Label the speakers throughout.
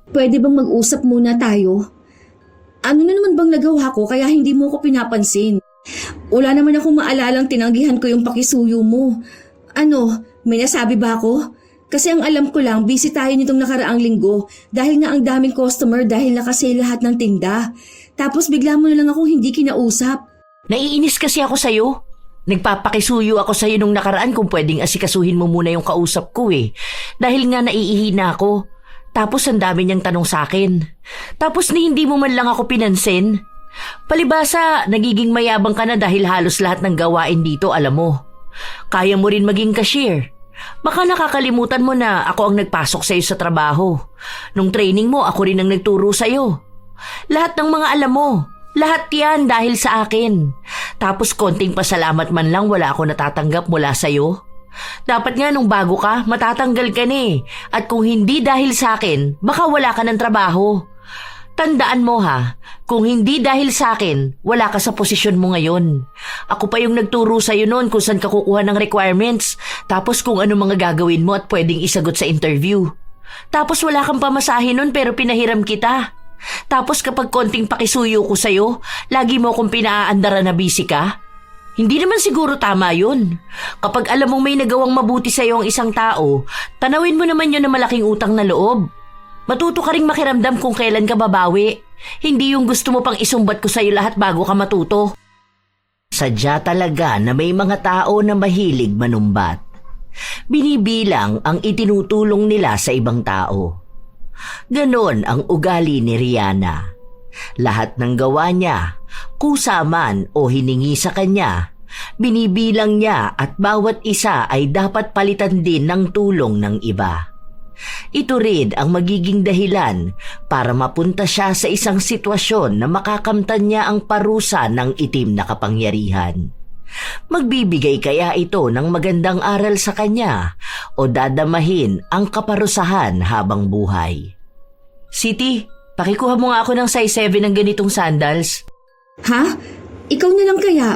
Speaker 1: Pwede bang mag-usap muna tayo? Ano na naman bang nagawa ko kaya hindi mo ko pinapansin? Wala naman akong maalalang tinanggihan ko yung pakisuyo mo. Ano, may nasabi ba ako? Kasi ang alam ko lang, busy tayo nitong nakaraang linggo dahil nga ang daming customer dahil nakasale lahat ng tinda. Tapos bigla mo na lang akong hindi kinausap.
Speaker 2: Naiinis kasi ako sa'yo. Nagpapakisuyo ako sa'yo nung nakaraan kung pwedeng asikasuhin mo muna yung kausap ko eh. Dahil nga naiihina ako. Tapos ang dami niyang tanong sa akin. Tapos hindi mo man lang ako pinansin. Palibasa, nagiging mayabang ka na dahil halos lahat ng gawain dito alam mo. Kaya mo rin maging cashier. Baka nakakalimutan mo na ako ang nagpasok sa'yo sa trabaho. Nung training mo, ako rin ang nagturo sa'yo. Lahat ng mga alam mo. Lahat yan dahil sa akin. Tapos konting pasalamat man lang wala ako natatanggap mula sa'yo. Dapat nga nung bago ka, matatanggal ka na eh. At kung hindi dahil sa akin, baka wala ka ng trabaho. Tandaan mo ha, kung hindi dahil sa akin, wala ka sa posisyon mo ngayon. Ako pa yung nagturo sa'yo noon kung saan ka kukuha ng requirements. Tapos kung ano mga gagawin mo at pwedeng isagot sa interview. Tapos wala kang pamasahe noon pero pinahiram kita. Tapos kapag konting pakisuyo ko sa'yo, lagi mo akong pinaaandara na busy ka. Hindi naman siguro tama yun. Kapag alam mong may nagawang mabuti sa'yo ang isang tao, tanawin mo naman yun na malaking utang na loob. Matuto ka ring makiramdam kung kailan ka babawi. Hindi yung gusto mo pang isumbat ko sa'yo lahat bago ka matuto. Sadya talaga na may mga tao na mahilig manumbat. Binibilang ang itinutulong nila sa ibang tao. Ganon ang ugali ni Rihanna. Lahat ng gawa niya, kusa man o hiningi sa kanya, binibilang niya at bawat isa ay dapat palitan din ng tulong ng iba. Ito rin ang magiging dahilan para mapunta siya sa isang sitwasyon na makakamtan niya ang parusa ng itim na kapangyarihan. Magbibigay kaya ito ng magandang aral sa kanya o dadamahin ang kaparusahan habang buhay? Siti, pakikuha mo nga ako ng size 7 ng ganitong sandals.
Speaker 1: Ha? Ikaw na lang kaya?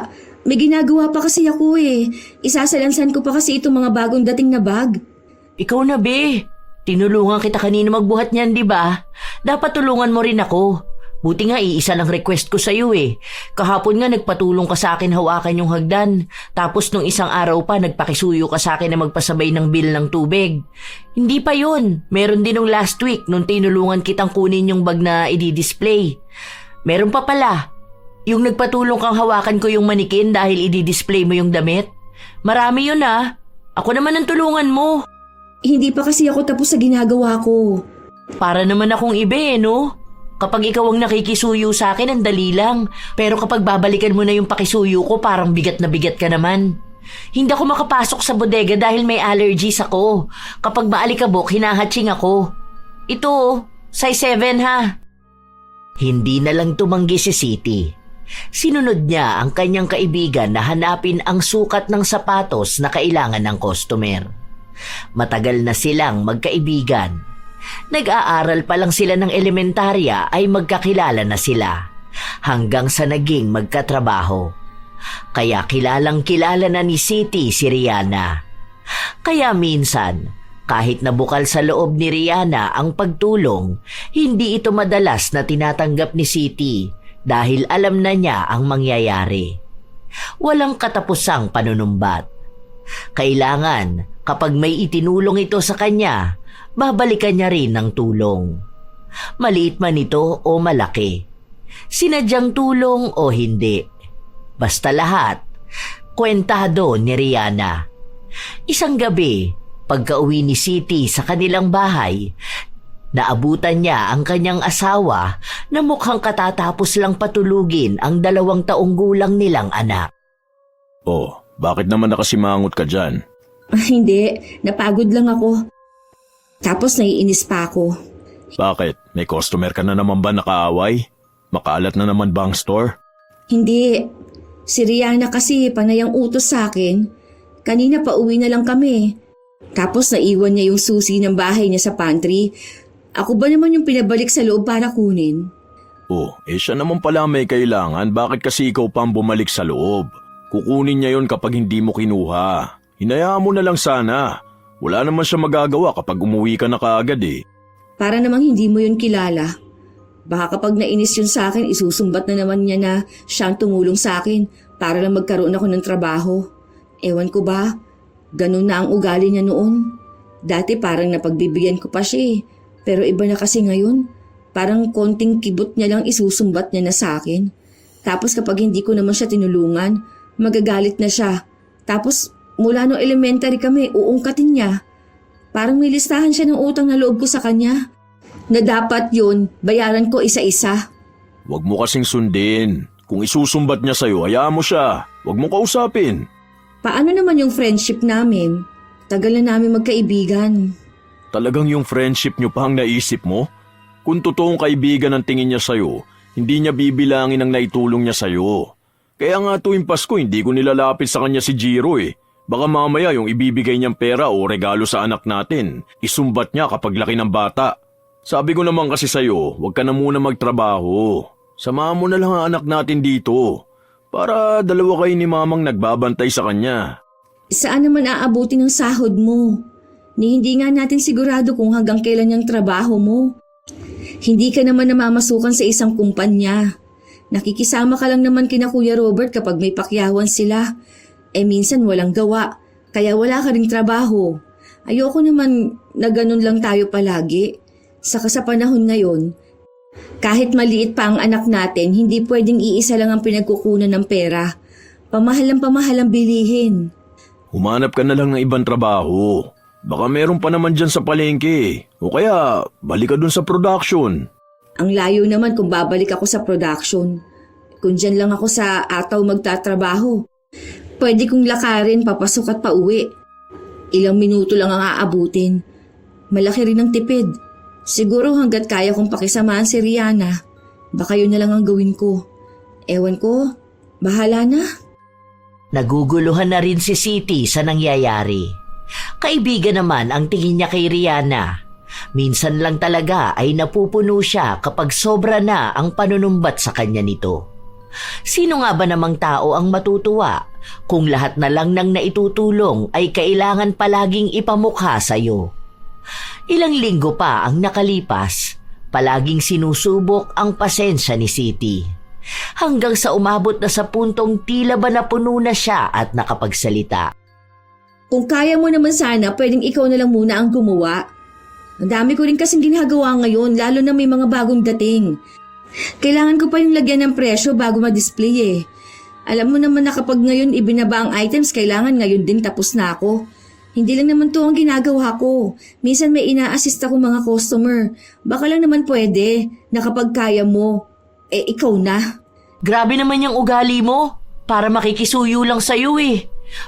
Speaker 1: May ginagawa pa kasi ako eh. Isasalansan ko pa kasi itong mga bagong dating na bag.
Speaker 2: Ikaw na be. Tinulungan kita kanina magbuhat niyan, di ba? Dapat tulungan mo rin ako. Buti nga iisa lang request ko sa'yo eh. Kahapon nga nagpatulong ka sa akin hawakan yung hagdan. Tapos nung isang araw pa nagpakisuyo ka sa akin na magpasabay ng bill ng tubig. Hindi pa yun. Meron din nung last week nung tinulungan kitang kunin yung bag na i-display. Meron pa pala. Yung nagpatulong kang hawakan ko yung manikin dahil i-display mo yung damit. Marami yun ah. Ako naman ang tulungan mo.
Speaker 1: Hindi pa kasi ako tapos sa ginagawa ko.
Speaker 2: Para naman akong iba eh, no? Kapag ikaw ang nakikisuyo sa akin, ang dali lang. Pero kapag babalikan mo na yung pakisuyo ko, parang bigat na bigat ka naman. Hindi ako makapasok sa bodega dahil may allergies ako. Kapag maalikabok, hinahatching ako. Ito, size 7 ha. Hindi na lang tumanggi si Siti. Sinunod niya ang kanyang kaibigan na hanapin ang sukat ng sapatos na kailangan ng customer. Matagal na silang magkaibigan. Nag-aaral pa lang sila ng elementarya ay magkakilala na sila hanggang sa naging magkatrabaho. Kaya kilalang kilala na ni Siti si Rihanna. Kaya minsan, kahit nabukal sa loob ni Rihanna ang pagtulong, hindi ito madalas na tinatanggap ni Siti dahil alam na niya ang mangyayari. Walang katapusang panunumbat. Kailangan kapag may itinulong ito sa kanya, babalikan niya rin ng tulong. Maliit man ito o malaki. Sinadyang tulong o hindi. Basta lahat, kwentado ni Rihanna. Isang gabi, pagka-uwi ni Siti sa kanilang bahay, naabutan niya ang kanyang asawa na mukhang katatapos lang patulugin ang 2 taong gulang nilang anak.
Speaker 3: Oh, bakit naman nakasimangot ka dyan?
Speaker 1: Hindi, napagod lang ako. Tapos naiinis pa ako.
Speaker 3: Bakit? May customer ka na naman ba nakaaway? Makaalat na naman ba ang store?
Speaker 1: Hindi. Si Rihanna kasi panay ang utos sa akin. Kanina pa uwi na lang kami. Tapos naiwan niya yung susi ng bahay niya sa pantry. Ako ba naman yung pinabalik sa loob para kunin?
Speaker 3: Oh, siya naman pala may kailangan. Bakit kasi ikaw pa ang bumalik sa loob? Kukunin niya yon kapag hindi mo kinuha. Hinayaan mo na lang sana. Wala naman siya magagawa kapag umuwi ka na kaagad eh.
Speaker 1: Para namang hindi mo yun kilala. Baka kapag nainis yun sa akin, isusumbat na naman niya na siyang tumulong sa akin para lang magkaroon ako ng trabaho. Ewan ko ba, ganun na ang ugali niya noon. Dati parang napagbibigyan ko pa siya pero iba na kasi ngayon. Parang konting kibot niya lang isusumbat niya na sa akin. Tapos kapag hindi ko naman siya tinulungan, magagalit na siya. Tapos mula no elementary kami, uungkatin niya. Parang may listahan siya ng utang na loob ko sa kanya. Na dapat yun, bayaran ko isa-isa.
Speaker 3: Huwag mo kasing sundin. Kung isusumbat niya sa'yo, hayaan mo siya. Huwag mo kausapin.
Speaker 1: Paano naman yung friendship namin? Tagal na namin magkaibigan.
Speaker 3: Talagang yung friendship niyo pa ang naisip mo? Kung totoong kaibigan ang tingin niya sa'yo, hindi niya bibilangin ang naitulong niya sa'yo. Kaya nga tuwing Pasko, hindi ko nilalapit sa kanya si Jiro Baka mamaya yung ibibigay niyang pera o regalo sa anak natin, isumbat niya kapag laki ng bata. Sabi ko naman kasi sa'yo, huwag ka na muna magtrabaho. Samahan mo na lang ang anak natin dito. Para dalawa kayo ni mamang nagbabantay sa kanya.
Speaker 1: Saan naman aabuti ng sahod mo? Ni hindi nga natin sigurado kung hanggang kailan yung trabaho mo. Hindi ka naman namamasukan sa isang kumpanya. Nakikisama ka lang naman kina Kuya Robert kapag may pakyawan sila. Minsan walang gawa, kaya wala ka ring trabaho. Ayoko naman na ganun lang tayo palagi. Saka sa panahon ngayon, kahit maliit pa ang anak natin, hindi pwedeng iisa lang ang pinagkukunan ng pera. Pamahal ang bilihin.
Speaker 3: Humanap ka na lang ng ibang trabaho. Baka meron pa naman dyan sa palengke. O kaya, balik ka dun sa production.
Speaker 1: Ang layo naman kung babalik ako sa production. Kung dyan lang ako sa ataw magtatrabaho, pwede kong lakarin papasok at pauwi. Ilang minuto lang ang aabutin. Malaki rin ang tipid. Siguro hanggat kaya kong pakisamahan si Rihanna, baka yun na lang ang gawin ko. Ewan ko, bahala na.
Speaker 2: Naguguluhan na rin si Siti sa nangyayari. Kaibigan naman ang tingin niya kay Rihanna. Minsan lang talaga ay napupuno siya kapag sobra na ang panunumbat sa kanya nito. Sino nga ba namang tao ang matutuwa kung lahat na lang ng naitutulong ay kailangan palaging ipamukha sa'yo? Ilang linggo pa ang nakalipas, palaging sinusubok ang pasensya ni Siti. Hanggang sa umabot na sa puntong tila ba napuno na siya at nakapagsalita.
Speaker 1: Kung kaya mo naman sana, pwedeng ikaw na lang muna ang gumawa. Ang dami ko rin kasing ginagawa ngayon, lalo na may mga bagong dating. Kailangan ko pa yung lagyan ng presyo bago ma-display Alam mo naman na kapag ngayon ibinaba ang items, kailangan ngayon din tapos na ako. Hindi lang naman to ang ginagawa ko. Minsan may ina-assist ako mga customer. Baka lang naman pwede na kapag kaya mo, ikaw na.
Speaker 2: Grabe naman yung ugali mo. Para makikisuyo lang sa'yo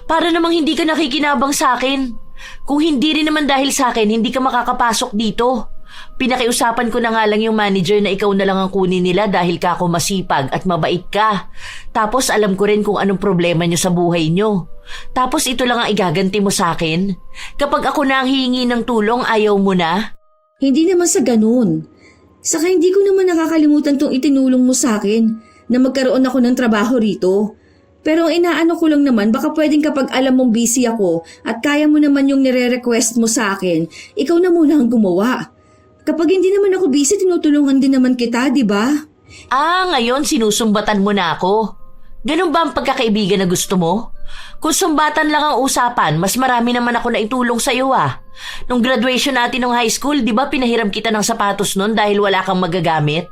Speaker 2: Para namang hindi ka nakikinabang sa akin. Kung hindi rin naman dahil sa akin, hindi ka makakapasok dito. Pinakiusapan ko na nga lang yung manager na ikaw na lang ang kunin nila dahil ka ako masipag at mabait ka. Tapos alam ko rin kung anong problema nyo sa buhay nyo. Tapos ito lang ang igaganti mo sa akin? Kapag ako na ang hihingi ng tulong, ayaw mo na?
Speaker 1: Hindi naman sa ganun. Saka hindi ko naman nakakalimutan tong itinulong mo sa akin na magkaroon ako ng trabaho rito. Pero ang inaano ko lang naman, baka pwedeng kapag alam mong busy ako at kaya mo naman yung nire-request mo sa akin, ikaw na muna ang gumawa. Kapag hindi naman ako busy, tinutulungan din naman kita, di ba?
Speaker 2: Ngayon sinusumbatan mo na ako. Ganun ba ang pagkakaibigan na gusto mo? Kung sumbatan lang ang usapan, mas marami naman ako na itulong sa'yo Nung graduation natin ng high school, di ba pinahiram kita ng sapatos nun dahil wala kang magagamit?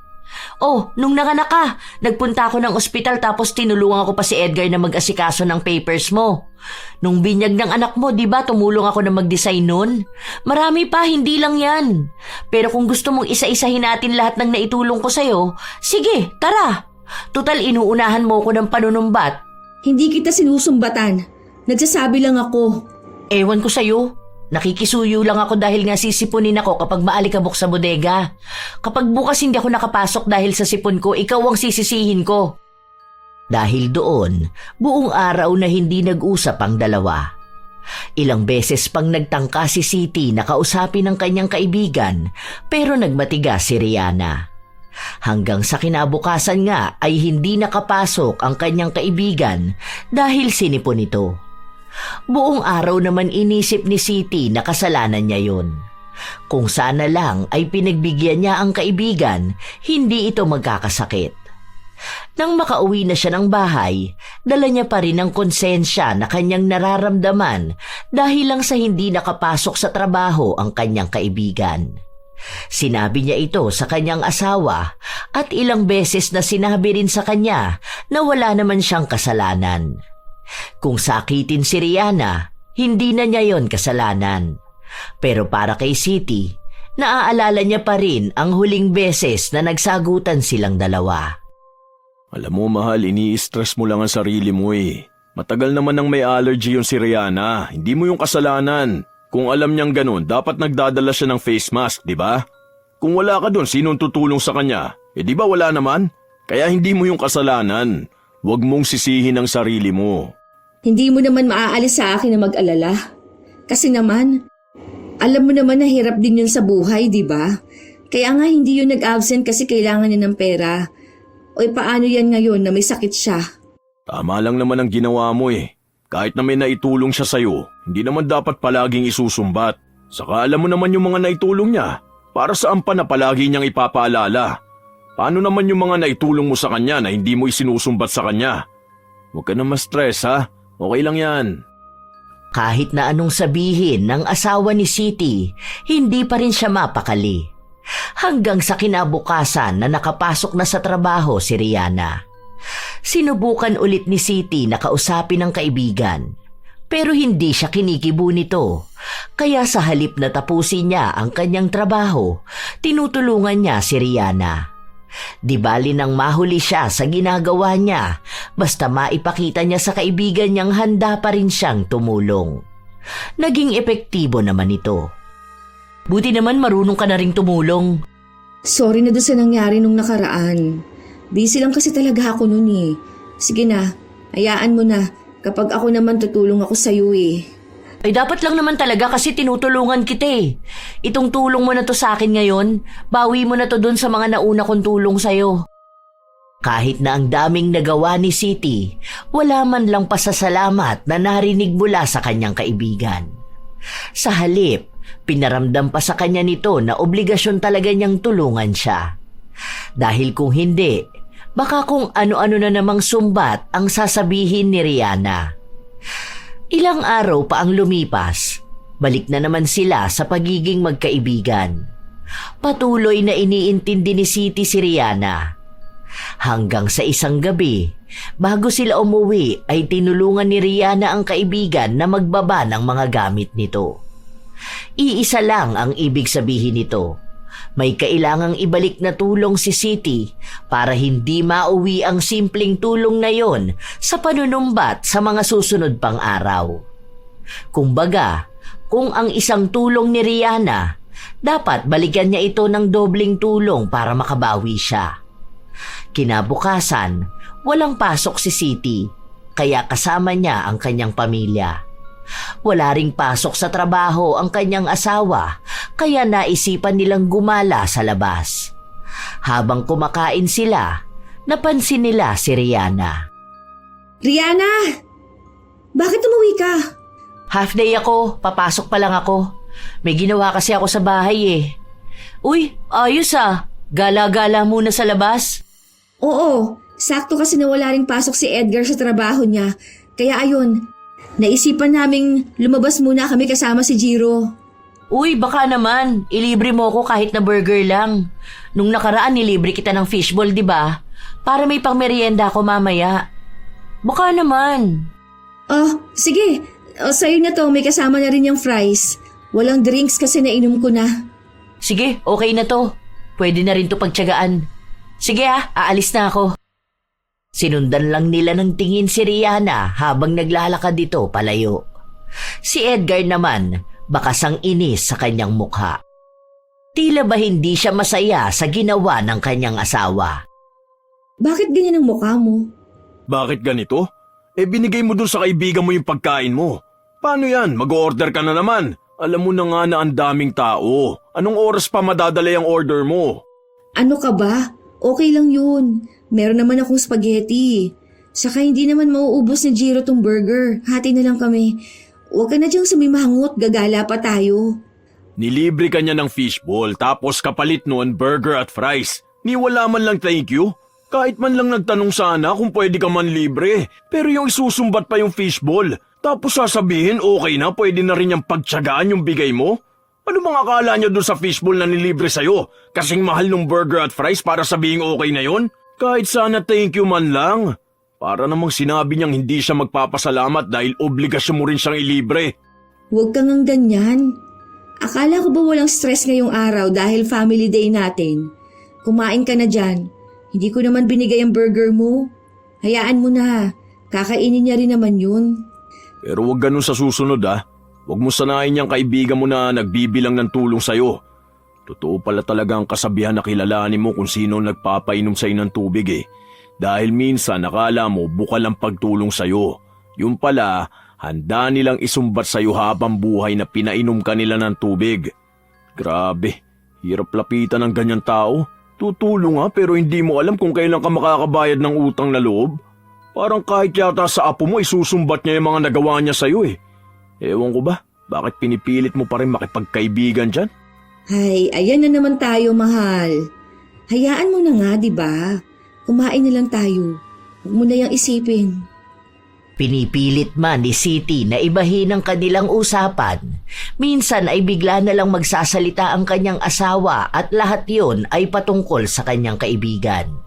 Speaker 2: Nung nanganak ka, nagpunta ako ng ospital tapos tinulungan ko pa si Edgar na mag-asikaso ng papers mo. Nung binyag ng anak mo, di ba tumulong ako na mag-design nun? Marami pa, hindi lang yan. Pero kung gusto mong isa-isahin natin lahat ng naitulong ko sa'yo, sige, tara. Tutal inuunahan mo ko ng panunumbat.
Speaker 1: Hindi kita sinusumbatan. Nagsasabi lang ako.
Speaker 2: Ewan ko sa'yo. Nakikisuyo lang ako dahil nga sisipunin ako kapag maalikabok sa bodega. Kapag bukas hindi ako nakapasok dahil sa sipon ko, ikaw ang sisisihin ko. Dahil doon, buong araw na hindi nag-usap ang dalawa. Ilang beses pang nagtangka si Siti na kausapin ng kanyang kaibigan pero nagmatigas si Rihanna. Hanggang sa kinabukasan nga ay hindi nakapasok ang kanyang kaibigan dahil sinipon ito. Buong araw naman inisip ni Siti na kasalanan niya yun. Kung sana lang ay pinagbigyan niya ang kaibigan, hindi ito magkakasakit. Nang makauwi na siya ng bahay, dala niya pa rin ang konsensya na kanyang nararamdaman dahil lang sa hindi nakapasok sa trabaho ang kanyang kaibigan. Sinabi niya ito sa kanyang asawa at ilang beses na sinabi rin sa kanya na wala naman siyang kasalanan. Kung sakitin si Rihanna, hindi na niya yon kasalanan. Pero para kay Siti, naaalala niya pa rin ang huling beses na nagsagutan silang dalawa.
Speaker 3: Alam mo mahal, ini-stress mo lang ang sarili mo eh. Matagal naman nang may allergy yung si Rihanna, hindi mo yung kasalanan. Kung alam niyang ganun, dapat nagdadala siya ng face mask, di ba? Kung wala ka dun, sinong tutulong sa kanya? Di ba wala naman? Kaya hindi mo yung kasalanan. Huwag mong sisihin ang sarili mo.
Speaker 1: Hindi mo naman maaalis sa akin na mag-alala. Kasi naman, alam mo naman na hirap din yun sa buhay, di ba? Kaya nga hindi yun nag-absent kasi kailangan niya ng pera. O paano yan ngayon na may sakit siya?
Speaker 3: Tama lang naman ang ginawa mo eh. Kahit na may naitulong siya sa'yo, hindi naman dapat palaging isusumbat. Saka alam mo naman yung mga naitulong niya. Para saan pa na palagi niyang ipapaalala? Paano naman yung mga naitulong mo sa kanya na hindi mo isinusumbat sa kanya? Huwag ka na ma-stress ha. Okay lang yan.
Speaker 2: Kahit na anong sabihin ng asawa ni Siti, hindi pa rin siya mapakali. Hanggang sa kinabukasan na nakapasok na sa trabaho si Rihanna. Sinubukan ulit ni Siti na kausapin ang kaibigan. Pero hindi siya kinikibo nito. Kaya sa halip na tapusin niya ang kanyang trabaho, tinutulungan niya si Rihanna. Di bali nang mahuli siya sa ginagawa niya, basta maipakita niya sa kaibigan niyang handa pa rin siyang tumulong. Naging epektibo naman ito. Buti naman marunong ka na ring tumulong.
Speaker 1: Sorry na doon sa nangyari nung nakaraan. Busy lang kasi talaga ako nun eh. Sige na, hayaan mo na. Kapag ako naman tutulong ako sa'yo eh.
Speaker 2: Ay dapat lang naman talaga kasi tinutulungan kita eh. Itong tulong mo na to sa akin ngayon, bawi mo na to dun sa mga nauna kong tulong sa'yo. Kahit na ang daming nagawa ni Siti, wala man lang pasasalamat na narinig mula sa kanyang kaibigan. Sa halip, pinaramdam pa sa kanya nito na obligasyon talaga niyang tulungan siya. Dahil kung hindi, baka kung ano-ano na namang sumbat ang sasabihin ni Rihanna. Ilang araw pa ang lumipas, balik na naman sila sa pagiging magkaibigan. Patuloy na iniintindi ni Siti si Rihanna. Hanggang sa isang gabi, bago sila umuwi ay tinulungan ni Rihanna ang kaibigan na magbaba ng mga gamit nito. Iisa lang ang ibig sabihin nito. May kailangang ibalik na tulong si Siti para hindi mauwi ang simpleng tulong na yon sa panunumbat sa mga susunod pang araw. Kumbaga, kung ang isang tulong ni Rihanna, dapat balikan niya ito ng dobling tulong para makabawi siya. Kinabukasan, walang pasok si Siti, kaya kasama niya ang kanyang pamilya. Wala ring pasok sa trabaho ang kanyang asawa, kaya naisipan nilang gumala sa labas. Habang kumakain sila, napansin nila si Rihanna.
Speaker 1: Rihanna! Bakit umuwi ka?
Speaker 2: Half day ako, papasok pa lang ako. May ginawa kasi ako sa bahay eh. Uy, ayos ah. Gala-gala muna sa labas.
Speaker 1: Oo, sakto kasi na wala ring pasok si Edgar sa trabaho niya. Kaya ayun, naisipan naming lumabas muna kami kasama si Jiro.
Speaker 2: Uy, baka naman. Ilibre mo ko kahit na burger lang. Nung nakaraan nilibre kita ng fishball, di ba? Para may pangmerienda ako mamaya. Baka naman.
Speaker 1: Oh, sige. Sa'yo na to, may kasama na rin yung fries. Walang drinks kasi nainom ko na.
Speaker 2: Sige, okay na to. Pwede na rin to pagtiyagaan. Sige aalis na ako. Sinundan lang nila ng tingin si Rihanna habang naglalakad dito palayo. Si Edgar naman, bakas ang inis sa kanyang mukha. Tila ba hindi siya masaya sa ginawa ng kanyang asawa?
Speaker 1: Bakit ganyan ang mukha mo?
Speaker 3: Bakit ganito? Binigay mo dun sa kaibigan mo yung pagkain mo. Paano yan? Mag-order ka na naman. Alam mo na nga na ang daming tao. Anong oras pa madadala yung order mo?
Speaker 1: Ano ka ba? Okay lang yun. Meron naman akong spaghetti. Saka hindi naman mauubos ni Jiro tong burger. Hati na lang kami. Huwag ka na diyang sumimangot, gagala pa tayo.
Speaker 3: Nilibre ka niya ng fishball tapos kapalit noon burger at fries. Ni wala man lang thank you. Kahit man lang nagtanong sana kung pwede ka man libre. Pero yung isusumbat pa yung fishball. Tapos sasabihin okay na pwede na rin yung pagtsagaan yung bigay mo? Ano bang akala niya doon sa fishball na nilibre sa'yo? Kasing mahal ng burger at fries para sabihin okay na yon? Kahit sana thank you man lang. Para namang sinabi niyang hindi siya magpapasalamat dahil obligasyon mo rin siyang ilibre.
Speaker 1: Huwag kang ang ganyan. Akala ko ba walang stress ngayong araw dahil family day natin? Kumain ka na dyan. Hindi ko naman binigay ang burger mo. Hayaan mo na. Kakainin niya rin naman yun.
Speaker 3: Pero huwag ganun sa susunod Huwag mo sanayin niyang kaibigan mo na nagbibilang ng tulong sa'yo. Totoo pala talaga ang kasabihan na kilalanin mo kung sino nagpapainom sa'yo ng tubig Dahil minsan nakala mo bukal ang pagtulong sa'yo. Yung pala, handa nilang isumbat sa'yo habang buhay na pinainom ka nila ng tubig. Grabe, hirap lapitan ng ganyan tao. Tutulong pero hindi mo alam kung kailan ka makakabayad ng utang na loob. Parang kahit yata sa apo mo isusumbat niya yung mga nagawa niya sa'yo Ewan ko ba, bakit pinipilit mo pa rin makipagkaibigan dyan?
Speaker 1: Ay, ayan na naman tayo, mahal. Hayaan mo na nga, di ba? Kumain na lang tayo. Huwag mo na yung isipin.
Speaker 2: Pinipilit man ni City na ibahin ang kanilang usapan. Minsan ay bigla na lang magsasalita ang kanyang asawa at lahat yon ay patungkol sa kanyang kaibigan.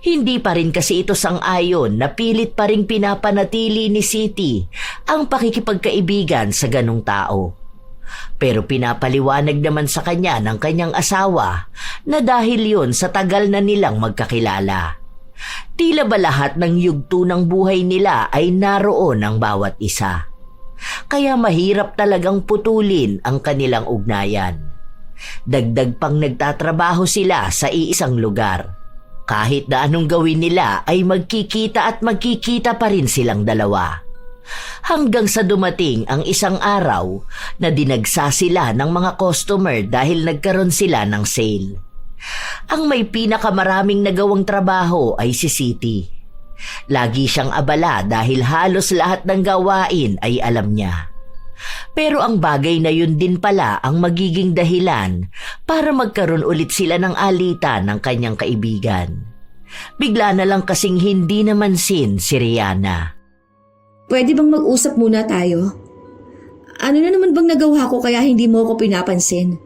Speaker 2: Hindi pa rin kasi ito sang-ayon na pilit pa rin pinapanatili ni City ang pakikipagkaibigan sa ganong tao. Pero pinapaliwanag naman sa kanya ng kanyang asawa na dahil yon sa tagal na nilang magkakilala. Tila ba lahat ng yugto ng buhay nila ay naroon ang bawat isa. Kaya mahirap talagang putulin ang kanilang ugnayan. Dagdag pang nagtatrabaho sila sa iisang lugar. Kahit na anong gawin nila ay magkikita at magkikita pa rin silang dalawa. Hanggang sa dumating ang isang araw na dinagsa sila ng mga customer dahil nagkaroon sila ng sale. Ang may pinakamaraming nagawang trabaho ay si City. Lagi siyang abala dahil halos lahat ng gawain ay alam niya. Pero ang bagay na yun din pala ang magiging dahilan para magkaroon ulit sila ng alitan ng kanyang kaibigan. Bigla na lang kasing hindi namansin si Rihanna.
Speaker 1: Pwede bang mag-usap muna tayo? Ano na naman bang nagawa ko kaya hindi mo ako pinapansin?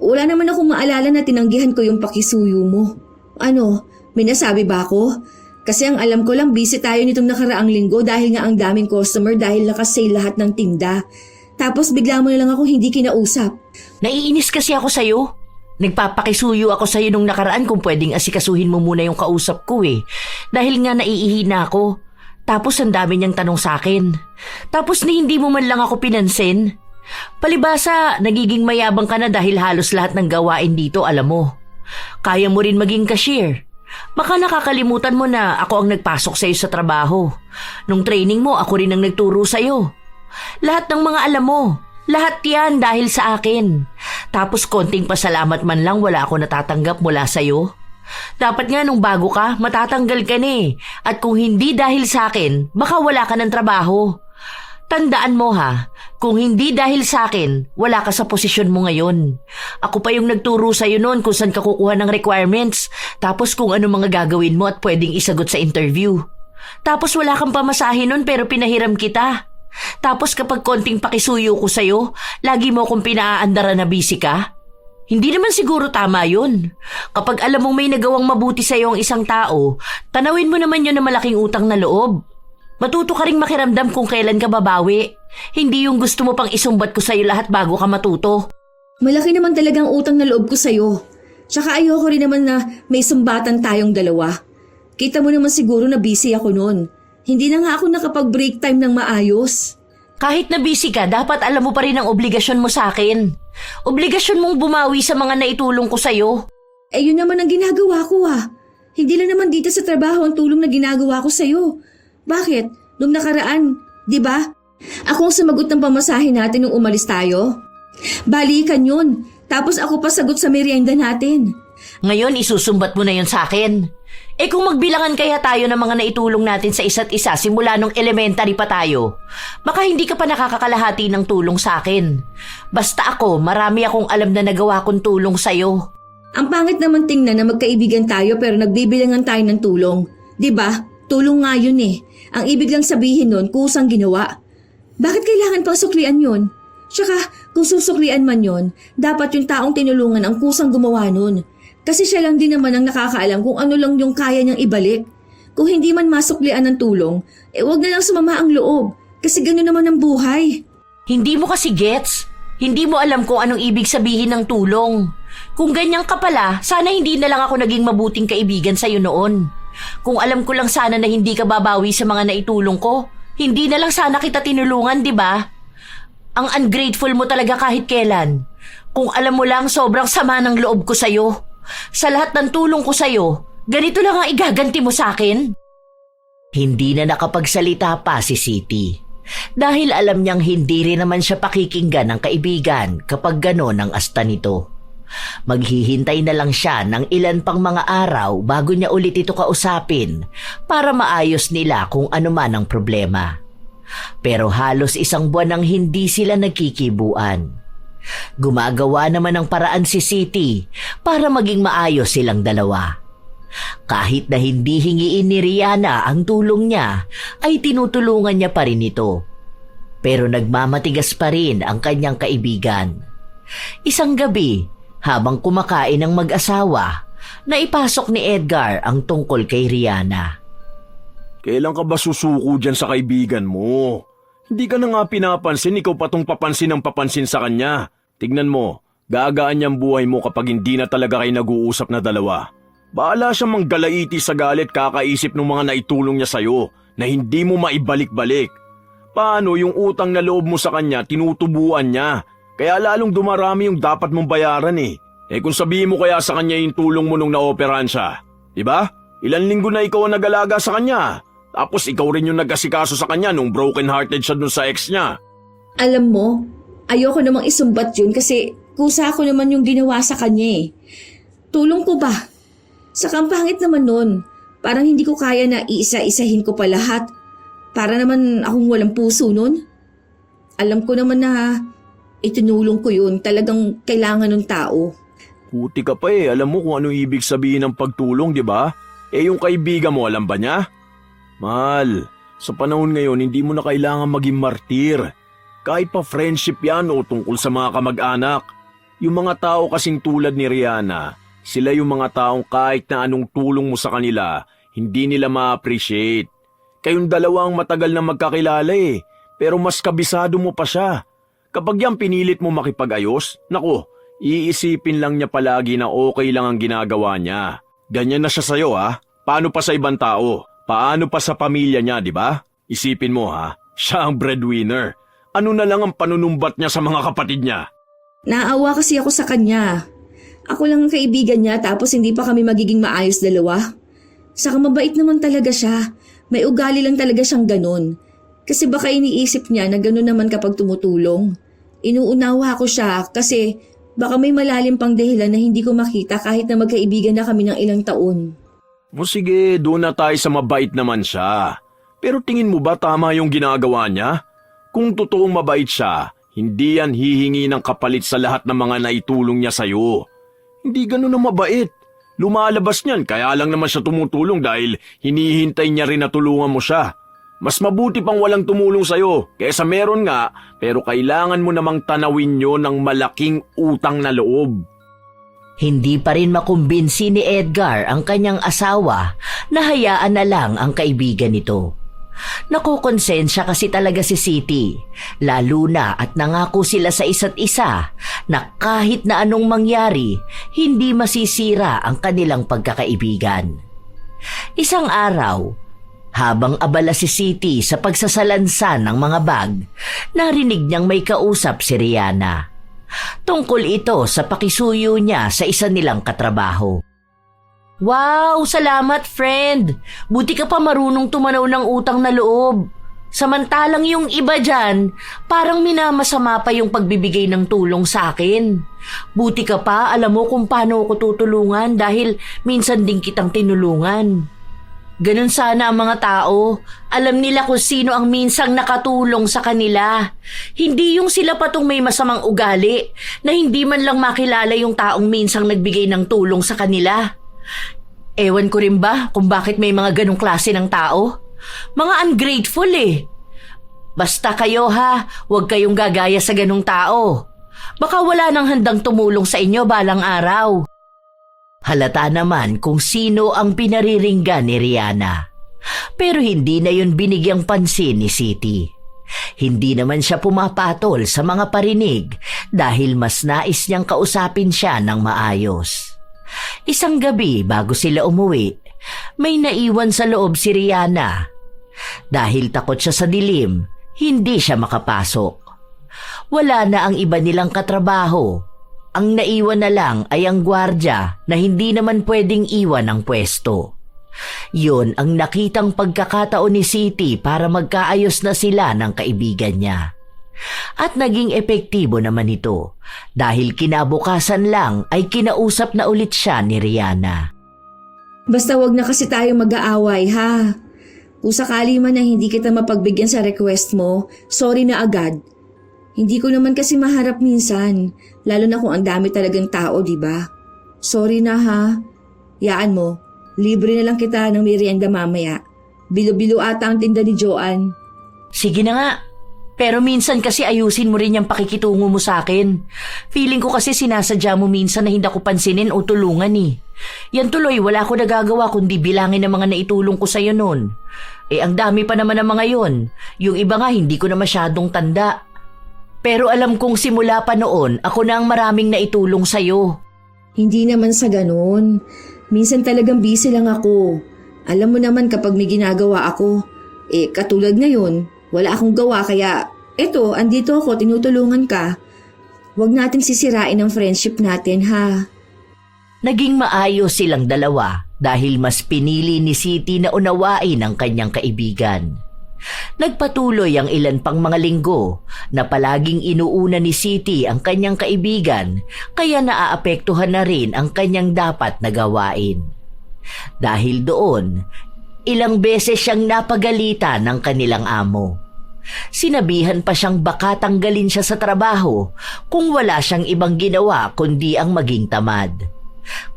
Speaker 1: Wala naman akong maalala na tinanggihan ko yung pakisuyo mo. Ano, may nasabi ba ako? Kasi ang alam ko lang busy tayo nitong nakaraang linggo dahil nga ang daming customer dahil nakasale lahat ng tinda. Tapos bigla mo na lang ako hindi kinausap.
Speaker 2: Naiinis kasi ako sa'yo. Nagpapakisuyo ako sa'yo nung nakaraan kung pwedeng asikasuhin mo muna yung kausap ko Dahil nga naiihi na ako. Tapos ang dami niyang tanong sa'kin. Tapos hindi mo man lang ako pinansin. Palibasa, nagiging mayabang ka na dahil halos lahat ng gawain dito alam mo. Kaya mo rin maging cashier. Baka nakakalimutan mo na ako ang nagpasok sa'yo sa trabaho. Nung training mo, ako rin ang nagturo sa'yo. Lahat ng mga alam mo, lahat yan dahil sa akin. Tapos konting pasalamat man lang wala ako natatanggap mula sa'yo. Dapat nga nung bago ka, matatanggal ka na At kung hindi dahil sa akin, baka wala ka ng trabaho. Tandaan mo kung hindi dahil sa akin, wala ka sa posisyon mo ngayon. Ako pa yung nagturo sa'yo noon kung saan ka kukuha ng requirements, tapos kung ano mga gagawin mo at pwedeng isagot sa interview. Tapos wala kang pamasahe noon pero pinahiram kita. Tapos kapag konting pakisuyo ko sa'yo, lagi mo akong pinaaandara na busy ka. Hindi naman siguro tama yun. Kapag alam mong may nagawang mabuti sa'yo ang isang tao, tanawin mo naman yun na malaking utang na loob. Matuto ka ring makiramdam kung kailan ka babawi. Hindi yung gusto mo pang isumbat ko sa'yo lahat bago ka matuto.
Speaker 1: Malaki naman talagang utang na loob ko sa'yo. Tsaka ayoko rin naman na may sumbatan tayong dalawa. Kita mo naman siguro na busy ako noon. Hindi na nga ako nakapag-break time ng maayos.
Speaker 2: Kahit na busy ka, dapat alam mo pa rin ang obligasyon mo sa akin. Obligasyon mong bumawi sa mga naitulong ko sa'yo.
Speaker 1: Yun naman ang ginagawa ko Hindi lang naman dito sa trabaho ang tulong na ginagawa ko sa'yo. Bakit? Nung nakaraan, di ba? Ako ang sumagot ng pamasahe natin nung umalis tayo. Balikan yun. Tapos ako pa sagot sa merienda natin.
Speaker 2: Ngayon, isusumbat mo na yun sa akin. Kung magbilangan kaya tayo ng mga naitulong natin sa isa't isa simula nung elementary pa tayo, baka hindi ka pa nakakakalahati ng tulong sa akin. Basta ako, marami akong alam na nagawa kong tulong sa'yo.
Speaker 1: Ang pangit naman tingnan na magkaibigan tayo pero nagbibilangan tayo ng tulong. 'Di ba? Tulong nga yun eh. Ang ibig lang sabihin nun, kusang ginawa. Bakit kailangan pang suklian yun? Tsaka, kung susuklian man yun, dapat yung taong tinulungan ang kusang gumawa nun. Kasi siya lang din naman ang nakakaalam kung ano lang yung kaya niyang ibalik. Kung hindi man masuklian ng tulong, wag na lang sumama ang loob. Kasi gano'n naman ang buhay.
Speaker 2: Hindi mo kasi gets. Hindi mo alam kung anong ibig sabihin ng tulong. Kung ganyan ka pala, sana hindi na lang ako naging mabuting kaibigan sa'yo noon. Kung alam ko lang sana na hindi ka babawi sa mga naitulong ko, hindi na lang sana kita tinulungan, di ba? Ang ungrateful mo talaga kahit kailan. Kung alam mo lang sobrang sama ng loob ko sa'yo. Sa lahat ng tulong ko sa'yo, ganito lang ang igaganti mo sa akin? Hindi na nakapagsalita pa si Siti. Dahil alam niyang hindi rin naman siya pakikinggan ng kaibigan kapag gano'n ang asta nito. Maghihintay na lang siya ng ilan pang mga araw bago niya ulit ito kausapin para maayos nila kung ano man ang problema. Pero halos 1 buwan nang hindi sila nagkikibuan. Gumagawa naman ng paraan si Siti para maging maayos silang dalawa. Kahit na hindi hingiin ni Rihanna ang tulong niya, ay tinutulungan niya pa rin ito. Pero nagmamatigas pa rin ang kanyang kaibigan. Isang gabi, habang kumakain ang mag-asawa, naipasok ni Edgar ang tungkol kay Rihanna.
Speaker 3: Kailan ka ba susuko dyan sa kaibigan mo? Hindi ka na nga pinapansin, ikaw patong papansin ang papansin sa kanya. Tignan mo, gagaan niyang buhay mo kapag hindi na talaga kayo nag-uusap na dalawa. Bahala siyang manggalaiti sa galit kakaisip ng mga naitulong niya sa'yo na hindi mo maibalik-balik. Paano yung utang na loob mo sa kanya tinutubuan niya? Kaya lalong dumarami yung dapat mong bayaran eh. Kung sabihin mo kaya sa kanya yung tulong mo nung naoperahan siya, diba? Ilan linggo na ikaw ang nag-alaga sa kanya. Tapos ikaw rin yung nag-asikaso sa kanya nung broken-hearted siya dun sa ex niya.
Speaker 1: Alam mo, ayoko namang isumbat yun kasi kusa ko naman yung ginawa sa kanya eh. Tulong ko ba? Saka ang pangit naman nun. Parang hindi ko kaya na iisa-isahin ko pa lahat. Para naman akong walang puso nun. Alam ko naman na itinulong ko yun. Talagang kailangan ng tao.
Speaker 3: Puti ka pa eh. Alam mo kung ano ibig sabihin ng pagtulong, di ba? Yung kaibigan mo, alam ba niya? Mahal, sa panahon ngayon hindi mo na kailangan maging martir. Kahit pa friendship yan o tungkol sa mga kamag-anak. Yung mga tao kasing tulad ni Rihanna, sila yung mga taong kahit na anong tulong mo sa kanila, hindi nila ma-appreciate. Kayong dalawang matagal na magkakilala eh, pero mas kabisado mo pa siya. Kapag yan pinilit mo makipag-ayos, naku, iisipin lang niya palagi na okay lang ang ginagawa niya. Ganyan na siya sa'yo ha, paano pa sa ibang tao? Paano pa sa pamilya niya, di ba? Isipin mo ha, siya ang breadwinner. Ano na lang ang panunumbat niya sa mga kapatid niya?
Speaker 1: Naawa kasi ako sa kanya. Ako lang ang kaibigan niya tapos hindi pa kami magiging maayos dalawa. Saka mabait naman talaga siya. May ugali lang talaga siyang ganun. Kasi baka iniisip niya na ganun naman kapag tumutulong. Inuunawa ko siya kasi baka may malalim pang dahilan na hindi ko makita kahit na magkaibigan na kami ng ilang taon.
Speaker 3: O sige, doon na tayo sa mabait naman siya. Pero tingin mo ba tama yung ginagawa niya? Kung totoong mabait siya, hindi yan hihingi ng kapalit sa lahat ng mga naitulong niya sa'yo. Hindi ganun na mabait. Lumalabas niyan kaya lang naman siya tumutulong dahil hinihintay niya rin na tulungan mo siya. Mas mabuti pang walang tumulong sa'yo kaysa meron nga pero kailangan mo namang tanawin nyo ng malaking utang na loob.
Speaker 2: Hindi pa rin makumbinsi ni Edgar ang kanyang asawa na hayaan na lang ang kaibigan nito. Nakukonsensya kasi talaga si Siti, lalo na at nangako sila sa isa't isa na kahit na anong mangyari, hindi masisira ang kanilang pagkakaibigan. Isang araw, habang abala si Siti sa pagsasalansan ng mga bag, narinig niyang may kausap si Rihanna. Tungkol ito sa pakisuyo niya sa isa nilang katrabaho. Wow, salamat friend! Buti ka pa marunong tumanaw ng utang na loob. Samantalang yung iba dyan, parang minamasama pa yung pagbibigay ng tulong sa akin. Buti ka pa, alam mo kung paano ako tutulungan dahil minsan din kitang tinulungan. Ganun sana ang mga tao. Alam nila kung sino ang minsang nakatulong sa kanila. Hindi yung sila patong may masamang ugali na hindi man lang makilala yung taong minsang nagbigay ng tulong sa kanila. Ewan ko rin ba kung bakit may mga ganong klase ng tao? Mga ungrateful eh. Basta kayo ha, huwag kayong gagaya sa ganong tao. Baka wala nang handang tumulong sa inyo balang araw. Halata naman kung sino ang pinariringgan ni Rihanna. Pero hindi na yun binigyang pansin ni Siti. Hindi naman siya pumapatol sa mga parinig dahil mas nais niyang kausapin siya ng maayos. Isang gabi bago sila umuwi, may naiwan sa loob si Rihanna. Dahil takot siya sa dilim, hindi siya makapasok. Wala na ang iba nilang katrabaho. Ang naiwan na lang ay ang gwardya na hindi naman pwedeng iwan ang pwesto. Yun ang nakitang pagkakataon ni Siti para magkaayos na sila ng kaibigan niya. At naging epektibo naman ito dahil kinabukasan lang ay kinausap na ulit siya ni Rihanna.
Speaker 1: Basta wag na kasi tayo mag-aaway ha. Kung sakali man na hindi kita mapagbigyan sa request mo, sorry na agad. Hindi ko naman kasi maharap minsan, lalo na kung ang dami talagang tao, di ba? Sorry na ha. Yaan mo, libre na lang kita ng merienda mamaya. Bilo-bilo ata ang tinda ni Joanne.
Speaker 2: Sige na nga. Pero minsan kasi ayusin mo rin yung pakikitungo mo sa akin. Feeling ko kasi sinasadya mo minsan na hindi ako pansinin o tulungan eh. Yan tuloy, wala ko nagagawa kundi bilangin ang mga naitulong ko sa'yo noon. Ang dami pa naman ng mga yon. Yung iba nga hindi ko na masyadong tanda. Pero alam kong simula pa noon, ako na ang maraming naitulong sa'yo.
Speaker 1: Hindi naman sa ganun. Minsan talagang busy lang ako. Alam mo naman kapag may ginagawa ako, katulad ngayon, wala akong gawa kaya eto, andito ako, tinutulungan ka. Huwag nating sisirain ang friendship natin ha.
Speaker 2: Naging maayos silang dalawa dahil mas pinili ni Siti na unawain ang kanyang kaibigan. Nagpatuloy ang ilan pang mga linggo na palaging inuuna ni Siti ang kanyang kaibigan kaya naaapektuhan na rin ang kanyang dapat na gawain. Dahil doon, ilang beses siyang napagalitan ng kanilang amo. Sinabihan pa siyang baka tanggalin siya sa trabaho kung wala siyang ibang ginawa kundi ang maging tamad.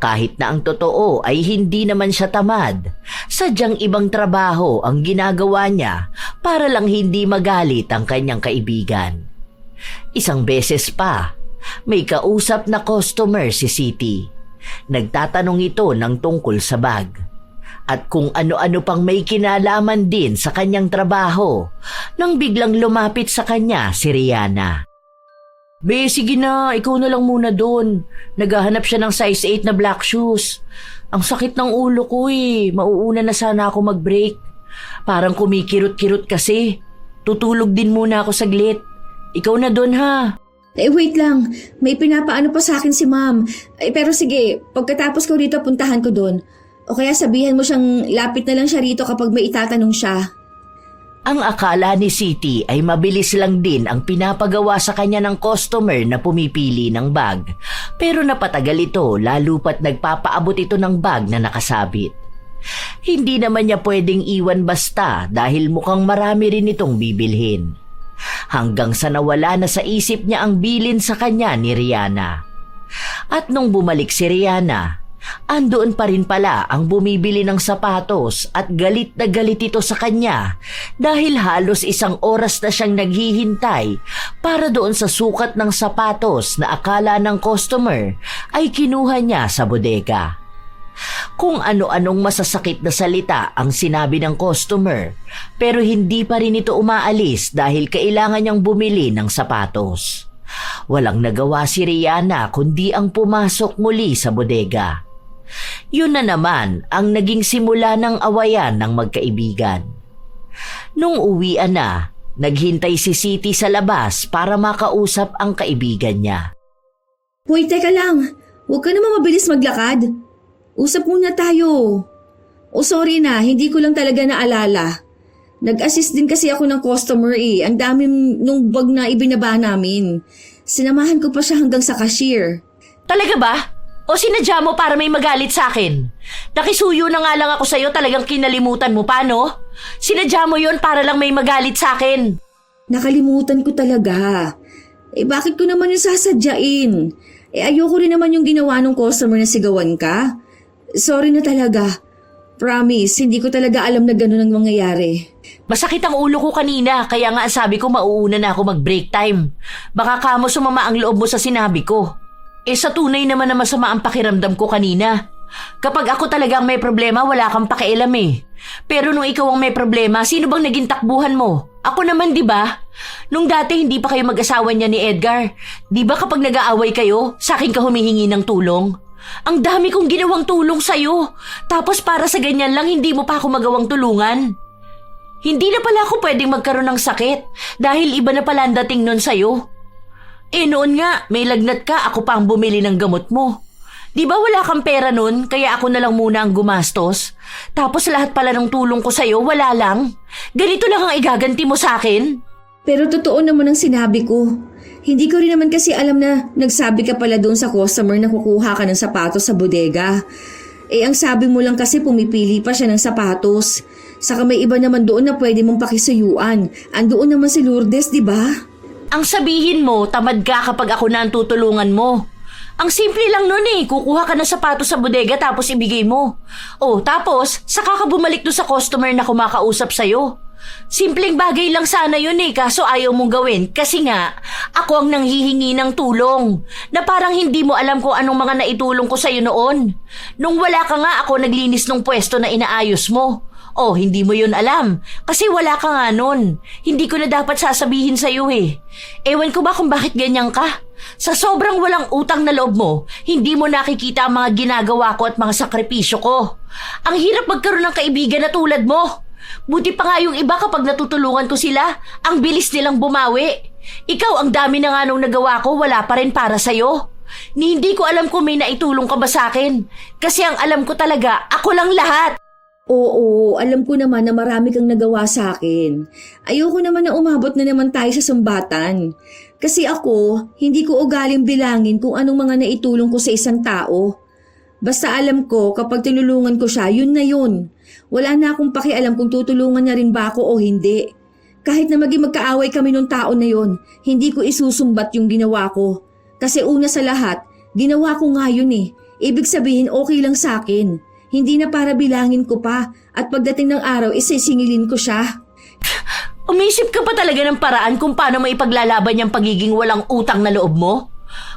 Speaker 2: Kahit na ang totoo ay hindi naman siya tamad, sadyang ibang trabaho ang ginagawa niya para lang hindi magalit ang kanyang kaibigan. Isang beses pa, may kausap na customer si Siti. Nagtatanong ito ng tungkol sa bag. At kung ano-ano pang may kinalaman din sa kanyang trabaho, nang biglang lumapit sa kanya si Rihanna. Be, sige na, ikaw na lang muna doon. Naghahanap siya ng size 8 na black shoes. Ang sakit ng ulo ko eh. Mauuna na sana ako mag-break. Parang kumikirot-kirot kasi. Tutulog din muna ako saglit. Ikaw na doon ha.
Speaker 1: Wait lang. May pinapaano pa sa akin si ma'am. Pero sige, pagkatapos ko rito puntahan ko doon. O kaya sabihan mo siyang lapit na lang siya rito kapag may itatanong siya.
Speaker 2: Ang akala ni Siti ay mabilis lang din ang pinapagawa sa kanya ng customer na pumipili ng bag. Pero napatagal ito lalo pat nagpapaabot ito ng bag na nakasabit. Hindi naman niya pwedeng iwan basta dahil mukhang marami rin itong bibilhin. Hanggang sa nawala na sa isip niya ang bilin sa kanya ni Rihanna. At nung bumalik si Rihanna, andoon pa rin pala ang bumibili ng sapatos at galit na galit ito sa kanya dahil halos isang oras na siyang naghihintay para doon sa sukat ng sapatos na akala ng customer ay kinuha niya sa bodega. Kung ano-anong masasakit na salita ang sinabi ng customer pero hindi pa rin ito umaalis dahil kailangan niyang bumili ng sapatos. Walang nagawa si Rihanna kundi ang pumasok muli sa bodega. Yun na naman ang naging simula ng awayan ng magkaibigan. Nung uwian na, naghintay si Siti sa labas para makausap ang kaibigan niya.
Speaker 1: Hoy, teka lang. Huwag ka naman mabilis maglakad. Usap muna tayo. O sorry na, hindi ko lang talaga naalala. Nag-assist din kasi ako ng customer eh. Ang dami nung bag na ibinaba namin. Sinamahan ko pa siya hanggang sa cashier.
Speaker 2: Talaga ba? O sinadya mo para may magalit sa akin? Nakisuyo na nga lang ako sa'yo, talagang kinalimutan mo pa, no? Sinadya mo yun para lang may magalit sa akin.
Speaker 1: Nakalimutan ko talaga. Bakit ko naman yung sasadyain? Ayoko rin naman yung ginawa ng customer na sigawan ka. Sorry na talaga. Promise, hindi ko talaga alam na gano'n ang mangyayari.
Speaker 2: Masakit ang ulo ko kanina, kaya nga sabi ko mauuna na ako mag-break time. Baka kamo sumama ang loob mo sa sinabi ko. Sa tunay naman na masama ang pakiramdam ko kanina. Kapag ako talagang may problema, wala kang pakialam eh. Pero nung ikaw ang may problema, sino bang naging takbuhan mo? Ako naman, di ba? Nung dati hindi pa kayo mag-asawa niya ni Edgar. Di ba kapag nag-aaway kayo, sa akin ka humihingi ng tulong? Ang dami kong ginawang tulong sa'yo. Tapos para sa ganyan lang, hindi mo pa ako magawang tulungan. Hindi na pala ako pwedeng magkaroon ng sakit dahil iba na pala ang dating nun sa'yo. Noon nga, may lagnat ka, ako pa ang bumili ng gamot mo. Di ba wala kang pera nun, kaya ako na lang muna ang gumastos? Tapos lahat pala ng tulong ko sa'yo, wala lang. Ganito lang ang igaganti mo sa akin?
Speaker 1: Pero totoo naman ang sinabi ko. Hindi ko rin naman kasi alam na nagsabi ka pala doon sa customer na kukuha ka ng sapatos sa bodega. Ang sabi mo lang kasi pumipili pa siya ng sapatos. Saka may iba naman doon na pwede mong pakisuyuan. Andoon naman si Lourdes, di ba?
Speaker 2: Ang sabihin mo, tamad ka kapag ako na ang tutulungan mo. Ang simple lang nun eh, kukuha ka ng sapatos sa bodega tapos ibigay mo. Tapos, saka ka bumalik doon sa customer na kumakausap sa'yo. Simpleng bagay lang sana yun eh, kaso ayaw mong gawin kasi nga, ako ang nanghihingi ng tulong. Na parang hindi mo alam kung anong mga naitulong ko sa'yo noon. Nung wala ka nga, ako naglinis ng pwesto na inaayos mo. Hindi mo yun alam. Kasi wala ka nga nun. Hindi ko na dapat sasabihin sa'yo eh. Ewan ko ba kung bakit ganyan ka? Sa sobrang walang utang na loob mo, hindi mo nakikita ang mga ginagawa ko at mga sakripisyo ko. Ang hirap magkaroon ng kaibigan na tulad mo. Buti pa nga yung iba kapag natutulungan ko sila, ang bilis nilang bumawi. Ikaw, ang dami na nga nung nagawa ko, wala pa rin para sa'yo. Hindi ko alam kung may naitulong ka ba sa akin. Kasi ang alam ko talaga, ako lang lahat.
Speaker 1: Oo, alam ko naman na marami kang nagawa sa akin. Ayoko naman na umabot na naman tayo sa sumbatan. Kasi ako, hindi ko ugaling bilangin kung anong mga naitulong ko sa isang tao. Basta alam ko kapag tinulungan ko siya, yun na yun. Wala na akong pakialam kung tutulungan niya rin ba ako o hindi. Kahit na maging magkaaway kami nung tao na yun, hindi ko isusumbat yung ginawa ko. Kasi una sa lahat, ginawa ko nga yun eh. Ibig sabihin okay lang sa akin. Hindi na para bilangin ko pa at pagdating ng araw isisingilin ko siya.
Speaker 2: Umisip ka pa talaga ng paraan kung paano maipaglalaban yung pagiging walang utang na loob mo?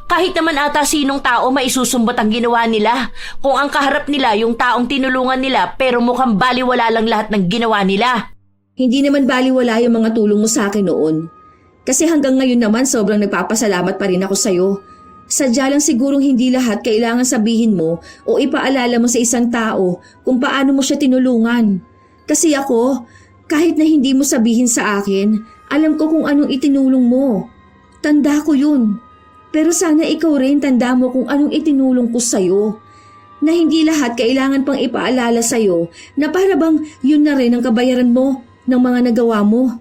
Speaker 2: Kahit naman ata sinong tao maisusumbat ang ginawa nila. Kung ang kaharap nila yung taong tinulungan nila pero mukhang baliwala lang lahat ng ginawa nila.
Speaker 1: Hindi naman baliwala yung mga tulong mo sa akin noon. Kasi hanggang ngayon naman sobrang nagpapasalamat pa rin ako sa'yo. Sadya lang sigurong hindi lahat kailangan sabihin mo o ipaalala mo sa isang tao kung paano mo siya tinulungan. Kasi ako, kahit na hindi mo sabihin sa akin, alam ko kung anong itinulong mo. Tanda ko yun. Pero sana ikaw rin tanda mo kung anong itinulong ko sa'yo. Na hindi lahat kailangan pang ipaalala sa'yo na para bang yun na rin ang kabayaran mo ng mga nagawa mo.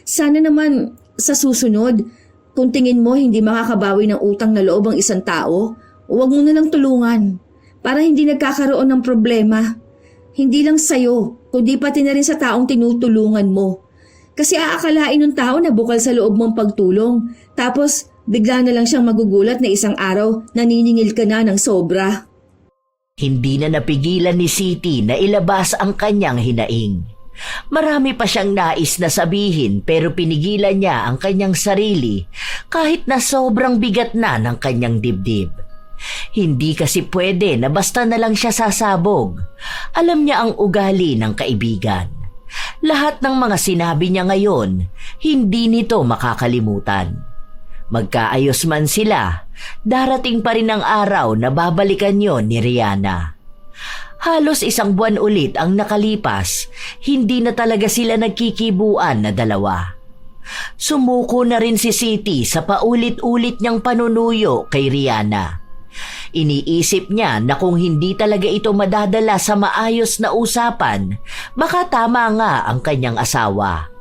Speaker 1: Sana naman sa susunod, kung tingin mo hindi makakabawi ng utang na loob ang isang tao, huwag mo na lang tulungan para hindi nagkakaroon ng problema. Hindi lang sa'yo, kundi pati na rin sa taong tinutulungan mo. Kasi aakalain ng tao na bukal sa loob mong pagtulong, tapos bigla na lang siyang magugulat na isang araw naniningil ka na ng sobra.
Speaker 2: Hindi na napigilan ni Siti na ilabas ang kanyang hinaing. Marami pa siyang nais na sabihin pero pinigilan niya ang kanyang sarili kahit na sobrang bigat na ng kanyang dibdib. Hindi kasi pwede na basta na lang siya sasabog. Alam niya ang ugali ng kaibigan. Lahat ng mga sinabi niya ngayon, hindi nito makakalimutan. Magkaayos man sila, darating pa rin ang araw na babalikan yon ni Rihanna. Halos 1 buwan ulit ang nakalipas, hindi na talaga sila nagkikibuan na dalawa. Sumuko na rin si Siti sa paulit-ulit niyang panunuyo kay Rihanna. Iniisip niya na kung hindi talaga ito madadala sa maayos na usapan, baka tama nga ang kanyang asawa.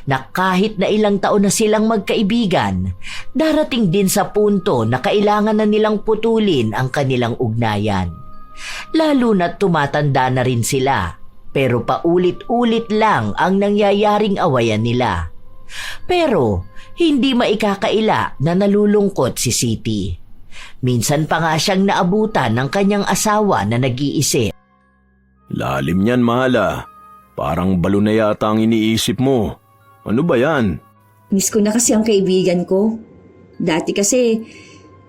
Speaker 2: Na kahit na ilang taon na silang magkaibigan, darating din sa punto na kailangan na nilang putulin ang kanilang ugnayan. Lalo na't tumatanda na rin sila, pero paulit-ulit lang ang nangyayaring awayan nila. Pero hindi maikakaila na nalulungkot si Siti. Minsan pa nga siyang naabutan ng kanyang asawa na nag-iisip.
Speaker 3: Lalim niyan, mahala. Parang balo na yata ang iniisip mo. Ano ba yan?
Speaker 1: Miss ko na kasi ang kaibigan ko. Dati kasi,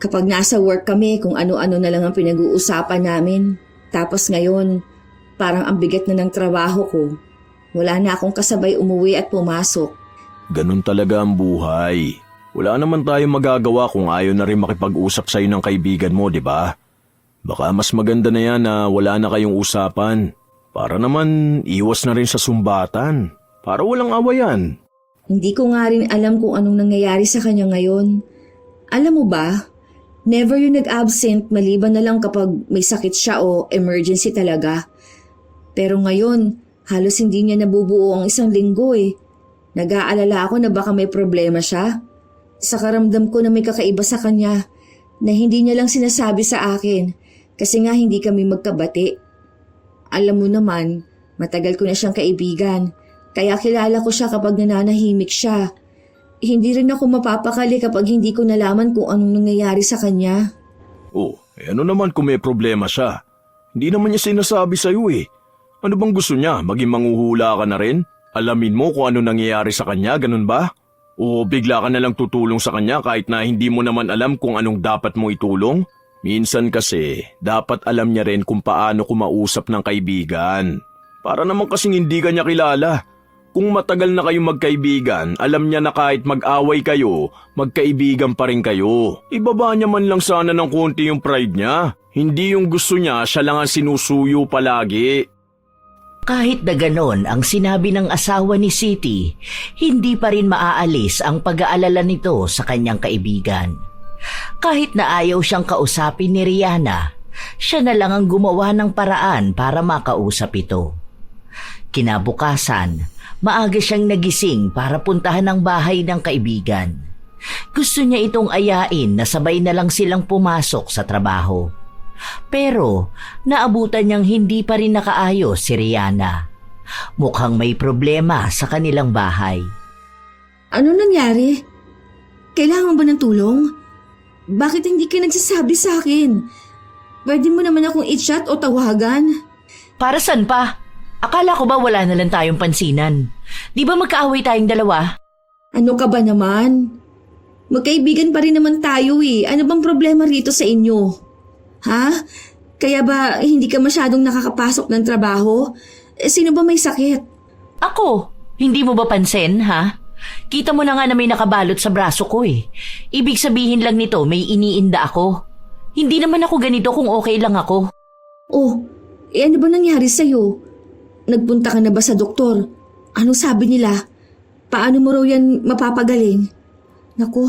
Speaker 1: kapag nasa work kami, kung ano-ano na lang ang pinag-uusapan namin. Tapos ngayon, parang ang bigat na ng trabaho ko. Wala na akong kasabay umuwi at pumasok.
Speaker 3: Ganun talaga ang buhay. Wala naman tayong magagawa kung ayaw na rin makipag-usap sa'yo ng kaibigan mo, di ba? Baka mas maganda na yan na wala na kayong usapan. Para naman iwas na rin sa sumbatan. Para walang awayan.
Speaker 1: Hindi ko nga rin alam kung anong nangyayari sa kanya ngayon. Alam mo ba, never yung nag-absent maliban na lang kapag may sakit siya o emergency talaga. Pero ngayon, halos hindi niya nabubuo ang isang linggo eh. Nag-aalala ako na baka may problema siya. Sa karamdam ko na may kakaiba sa kanya na hindi niya lang sinasabi sa akin kasi nga hindi kami magkabati. Alam mo naman, matagal ko na siyang kaibigan. Kaya kilala ko siya kapag nananahimik siya. Hindi rin ako mapapakali kapag hindi ko nalaman kung anong nangyayari sa kanya.
Speaker 3: Oh, ano naman kung may problema siya? Hindi naman niya sinasabi sa'yo eh. Ano bang gusto niya? Maging manghuhula ka na rin? Alamin mo kung ano nangyayari sa kanya, ganun ba? O bigla ka na lang tutulong sa kanya kahit na hindi mo naman alam kung anong dapat mo itulong? Minsan kasi, dapat alam niya rin kung paano kumausap ng kaibigan. Para naman kasing hindi ka niya kilala. Kung matagal na kayong magkaibigan, alam niya na kahit mag-away kayo, magkaibigan pa rin kayo. Ibaba niya man lang sana ng konti yung pride niya. Hindi yung gusto niya, siya lang ang sinusuyo palagi.
Speaker 2: Kahit na ganon ang sinabi ng asawa ni Siti, hindi pa rin maaalis ang pag-aalala nito sa kanyang kaibigan. Kahit na ayaw siyang kausapin ni Rihanna, siya na lang ang gumawa ng paraan para makausap ito. Kinabukasan, maaga siyang nagising para puntahan ang bahay ng kaibigan. Gusto niya itong ayain na sabay na lang silang pumasok sa trabaho. Pero naabutan niyang hindi pa rin nakaayos si Rihanna. Mukhang may problema sa kanilang bahay.
Speaker 1: Ano nangyari? Kailangan ba ng tulong? Bakit hindi ka nagsasabi sa akin? Pwede mo naman akong i-chat o tawagan?
Speaker 2: Para saan pa? Akala ko ba wala na lang tayong pansinan? Di ba magkaaway tayong dalawa?
Speaker 1: Ano ka ba naman? Magkaibigan pa rin naman tayo eh. Ano bang problema rito sa inyo? Ha? Kaya ba hindi ka masyadong nakakapasok ng trabaho? Sino ba may sakit?
Speaker 2: Ako? Hindi mo ba pansin, ha? Kita mo na nga na may nakabalot sa braso ko eh. Ibig sabihin lang nito may iniinda ako. Hindi naman ako ganito kung okay lang ako.
Speaker 1: Oh, ano ba nangyari sa'yo? Nagpunta ka na ba sa doktor? Anong sabi nila? Paano mo raw yan mapapagaling? Naku,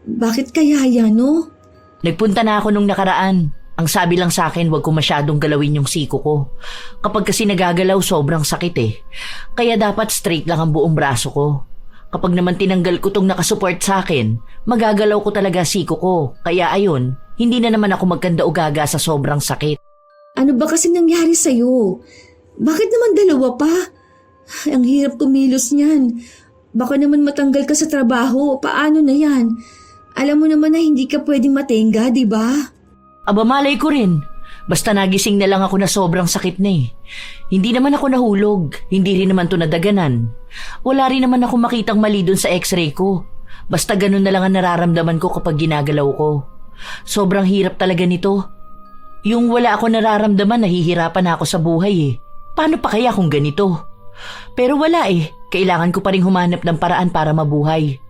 Speaker 1: bakit kaya yan, no?
Speaker 2: Nagpunta na ako nung nakaraan. Ang sabi lang sa akin, wag ko masyadong galawin yung siko ko. Kapag kasi nagagalaw, sobrang sakit eh. Kaya dapat straight lang ang buong braso ko. Kapag naman tinanggal ko tong nakasupport sa akin, magagalaw ko talaga siko ko. Kaya ayun, hindi na naman ako magkanda-ugaga sa sobrang sakit.
Speaker 1: Ano ba kasi nangyari sa'yo? Bakit naman dalawa pa? Ay, ang hirap kumilos niyan. Baka naman matanggal ka sa trabaho. Paano na yan? Alam mo naman na hindi ka pwedeng matenga, di ba?
Speaker 2: Aba malay ko rin. Basta nagising na lang ako na sobrang sakit na eh. Hindi naman ako nahulog. Hindi rin naman to nadaganan. Wala rin naman ako makitang mali dun sa x-ray ko. Basta ganun na lang ang nararamdaman ko kapag ginagalaw ko. Sobrang hirap talaga nito. Yung wala ako nararamdaman, nahihirapan na ako sa buhay eh. Paano pa kaya kung ganito? Pero wala eh. Kailangan ko pa rin humanap ng paraan para mabuhay.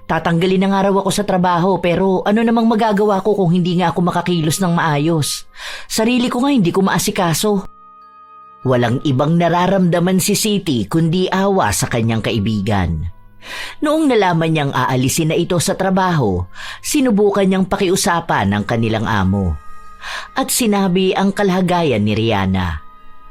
Speaker 2: Tatanggalin na nga raw ako sa trabaho pero ano namang magagawa ko kung hindi nga ako makakilos ng maayos. Sarili ko nga hindi ko maasikaso. Walang ibang nararamdaman si Siti kundi awa sa kanyang kaibigan. Noong nalaman niyang aalisin na ito sa trabaho, sinubukan niyang pakiusapan ng kanilang amo. at sinabi ang kalagayan ni Rihanna.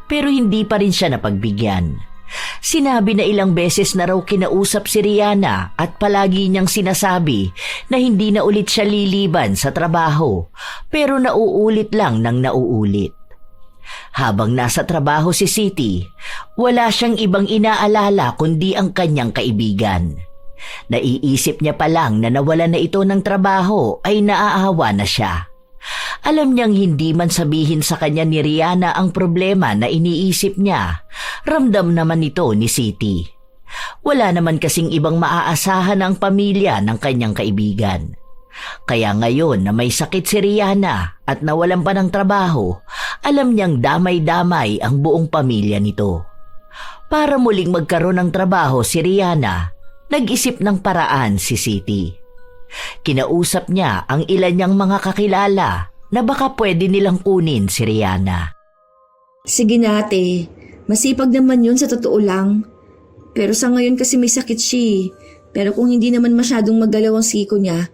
Speaker 2: Pero hindi pa rin siya napagbigyan. Sinabi na ilang beses na raw kinausap si Rihanna at palagi niyang sinasabi na hindi na ulit siya liliban sa trabaho, pero nauulit lang ng nauulit. Habang nasa trabaho si Siti, wala siyang ibang inaalala kundi ang kanyang kaibigan. Naiisip niya pa lang na nawalan na ito ng trabaho ay naaawa na siya. Alam niyang hindi man sabihin sa kanya ni Rihanna ang problema na iniisip niya, ramdam naman ito ni Siti. Wala naman kasing ibang maaasahan ang pamilya ng kanyang kaibigan. Kaya ngayon na may sakit si Rihanna at nawalan pa ng trabaho, alam niyang damay-damay ang buong pamilya nito. Para muling magkaroon ng trabaho si Rihanna, nag-isip ng paraan si Siti. Kinausap niya ang ilan niyang mga kakilala na baka pwede nilang kunin si Rihanna.
Speaker 1: Sige na ate, masipag naman yun sa totoo lang. Pero sa ngayon kasi may sakit siya. Pero kung hindi naman masyadong magalaw ang siko niya,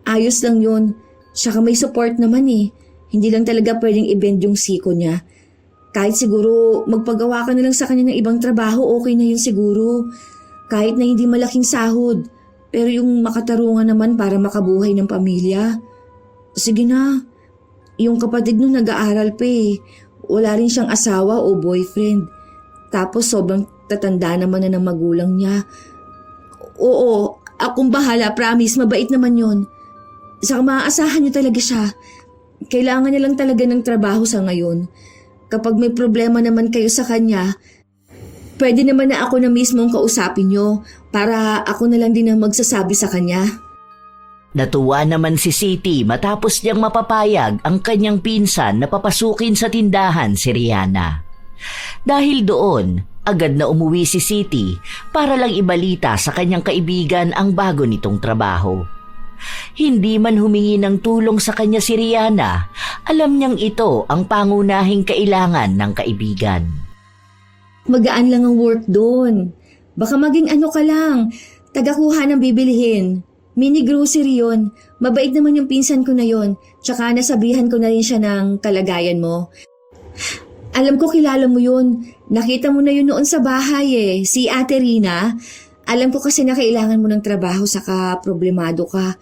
Speaker 1: ayos lang yun. Tsaka may support naman eh. Hindi lang talaga pwedeng i-bend yung siko niya. Kahit siguro magpagawa ka na lang sa kanya ng ibang trabaho, okay na yun siguro. Kahit na hindi malaking sahod. Pero yung makatarungan naman para makabuhay ng pamilya. Sige na. Yung kapatid nung nag-aaral pa eh. Wala rin siyang asawa o boyfriend. Tapos sobrang tatanda naman na ng magulang niya. Oo, akong bahala, promise, mabait naman yon. Saka maaasahan niyo talaga siya. Kailangan niya lang talaga ng trabaho sa ngayon. Kapag may problema naman kayo sa kanya, pwede naman na ako na mismo ang kausapin niyo para ako na lang din ang magsasabi sa kanya.
Speaker 2: Natuwa naman si Siti matapos niyang mapapayag ang kanyang pinsan na papasukin sa tindahan si Rihanna. Dahil doon, agad na umuwi si Siti para lang ibalita sa kanyang kaibigan ang bago nitong trabaho. Hindi man humingi ng tulong sa kanya si Rihanna, alam niyang ito ang pangunahing kailangan ng kaibigan.
Speaker 1: Magaan lang ang work doon. Baka maging ano ka lang, tagakuha ng bibilihin. Mini grocery yon. Mabait naman yung pinsan ko na yon. Tsaka nasabihan ko na rin siya ng kalagayan mo. Alam ko kilala mo yun. Nakita mo na yun noon sa bahay eh. Si Ate Rina. Alam ko kasi na kailangan mo ng trabaho saka problemado ka.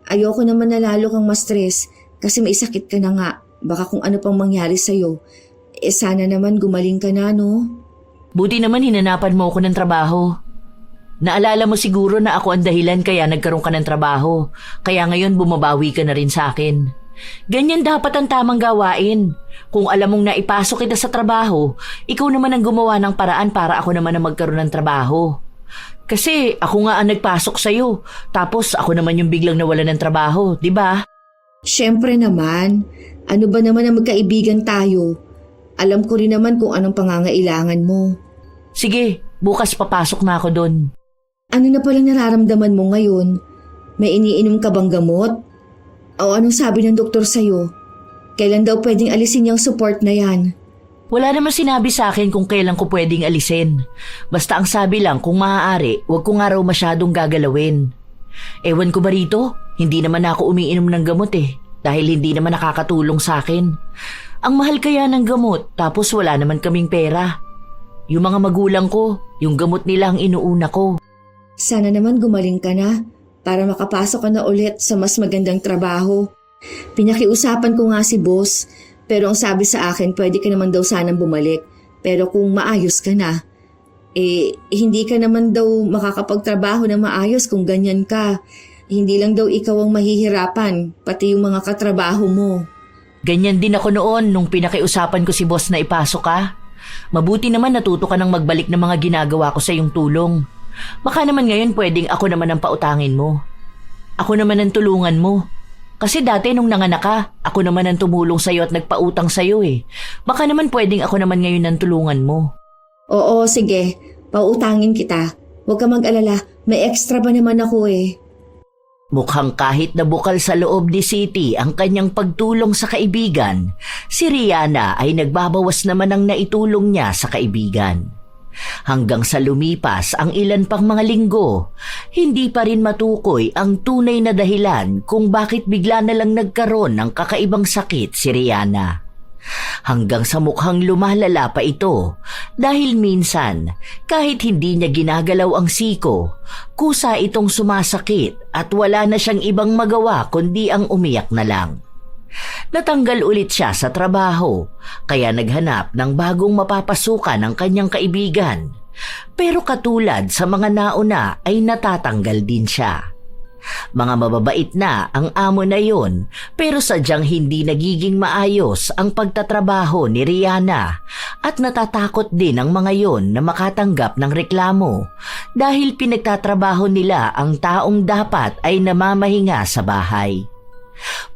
Speaker 1: Ayoko naman na lalo kang ma-stress kasi may sakit ka na nga. Baka kung ano pang mangyari sa'yo. Sana naman gumaling ka na, no?
Speaker 2: Buti naman hinanapan mo ako ng trabaho. Naalala mo siguro na ako ang dahilan kaya nagkaroon ka ng trabaho. Kaya ngayon bumabawi ka na rin sa akin. Ganyan dapat ang tamang gawain. Kung alam mong naipasok kita sa trabaho, ikaw naman ang gumawa ng paraan para ako naman ang magkaroon ng trabaho. Kasi ako nga ang nagpasok sa'yo. Tapos ako naman yung biglang nawalan ng trabaho, di ba?
Speaker 1: Siyempre naman. Ano ba naman ang magkaibigan tayo? Alam ko rin naman kung anong pangangailangan mo.
Speaker 2: Sige, bukas papasok na ako doon.
Speaker 1: Ano na palang nararamdaman mo ngayon? May iniinom ka bang gamot? O anong sabi ng doktor sa'yo? Kailan daw pwedeng alisin yung support na yan?
Speaker 2: Wala naman sinabi sa akin kung kailan ko pwedeng alisin. Basta ang sabi lang kung maaari, wag ko nga raw masyadong gagalawin. Ewan ko ba rito? Hindi naman ako umiinom ng gamot eh. Dahil hindi naman nakakatulong sa akin. Ang mahal kaya ng gamot tapos wala naman kaming pera. Yung mga magulang ko, yung gamot nila ang inuuna ko.
Speaker 1: Sana naman gumaling ka na para makapasok ka na ulit sa mas magandang trabaho. Pinakiusapan ko nga si boss, pero ang sabi sa akin pwede ka naman daw sanang bumalik. Pero kung maayos ka na, hindi ka naman daw makakapagtrabaho na maayos kung ganyan ka. Hindi lang daw ikaw ang mahihirapan, pati yung mga katrabaho mo.
Speaker 2: Ganyan din ako noon nung pinakiusapan ko si boss na ipasok ka. Mabuti naman natuto ka ng magbalik ng mga ginagawa ko sa iyong tulong. Baka naman ngayon pwedeng ako naman ang pautangin mo. Ako naman ang tulungan mo. Kasi dati nung nanganak ka, ako naman ang tumulong sa'yo at nagpautang sa'yo eh. Baka naman pwedeng ako naman ngayon ang tulungan mo.
Speaker 1: Oo, sige. Pautangin kita. Huwag ka mag-alala. May extra ba naman ako eh.
Speaker 2: Mukhang kahit na bukal sa loob ni Siti ang kanyang pagtulong sa kaibigan, si Rihanna ay nagbabawas naman ng naitulong niya sa kaibigan. Hanggang sa lumipas ang ilan pang mga linggo, hindi pa rin matukoy ang tunay na dahilan kung bakit bigla na lang nagkaroon ng kakaibang sakit si Rihanna. Hanggang sa mukhang lumalala pa ito dahil minsan kahit hindi niya ginagalaw ang siko, kusa itong sumasakit at wala na siyang ibang magawa kundi ang umiyak na lang. Natanggal ulit siya sa trabaho, kaya naghanap ng bagong mapapasukan ng kanyang kaibigan. Pero katulad sa mga nauna ay natatanggal din siya. Mga mababait na ang amo na yon, pero sadyang hindi nagiging maayos ang pagtatrabaho ni Rihanna at natatakot din ang mga yon na makatanggap ng reklamo dahil pinagtatrabaho nila ang taong dapat ay namamahinga sa bahay.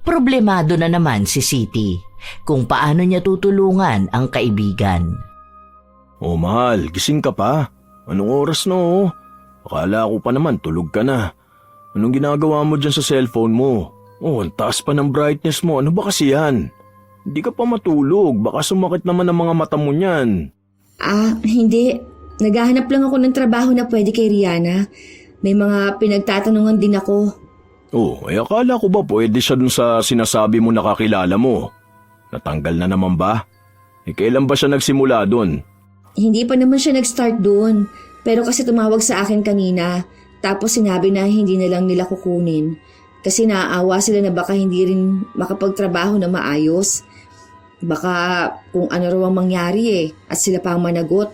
Speaker 2: Problemado na naman si Siti kung paano niya tutulungan ang kaibigan.
Speaker 3: Oh mahal, gising ka pa? Anong oras na oh? Akala ko pa naman tulog ka na. Anong ginagawa mo dyan sa cellphone mo? Oh, ang taas pa ng brightness mo. Ano ba kasi yan? Hindi ka pa matulog. Baka sumakit naman ang mga mata mo niyan.
Speaker 1: Hindi. Naghahanap lang ako ng trabaho na pwede kay Rihanna. May mga pinagtatanungan din ako.
Speaker 3: Oh, akala ko ba pwede siya dun sa sinasabi mo nakakilala mo? Natanggal na naman ba? Kailan ba siya nagsimula dun?
Speaker 1: Hindi pa naman siya nag-start doon. Pero kasi tumawag sa akin kanina. Tapos sinabi na hindi na lang nila kukunin. Kasi naaawa sila na baka hindi rin makapagtrabaho na maayos. Baka kung ano raw ang mangyari at sila pa ang managot.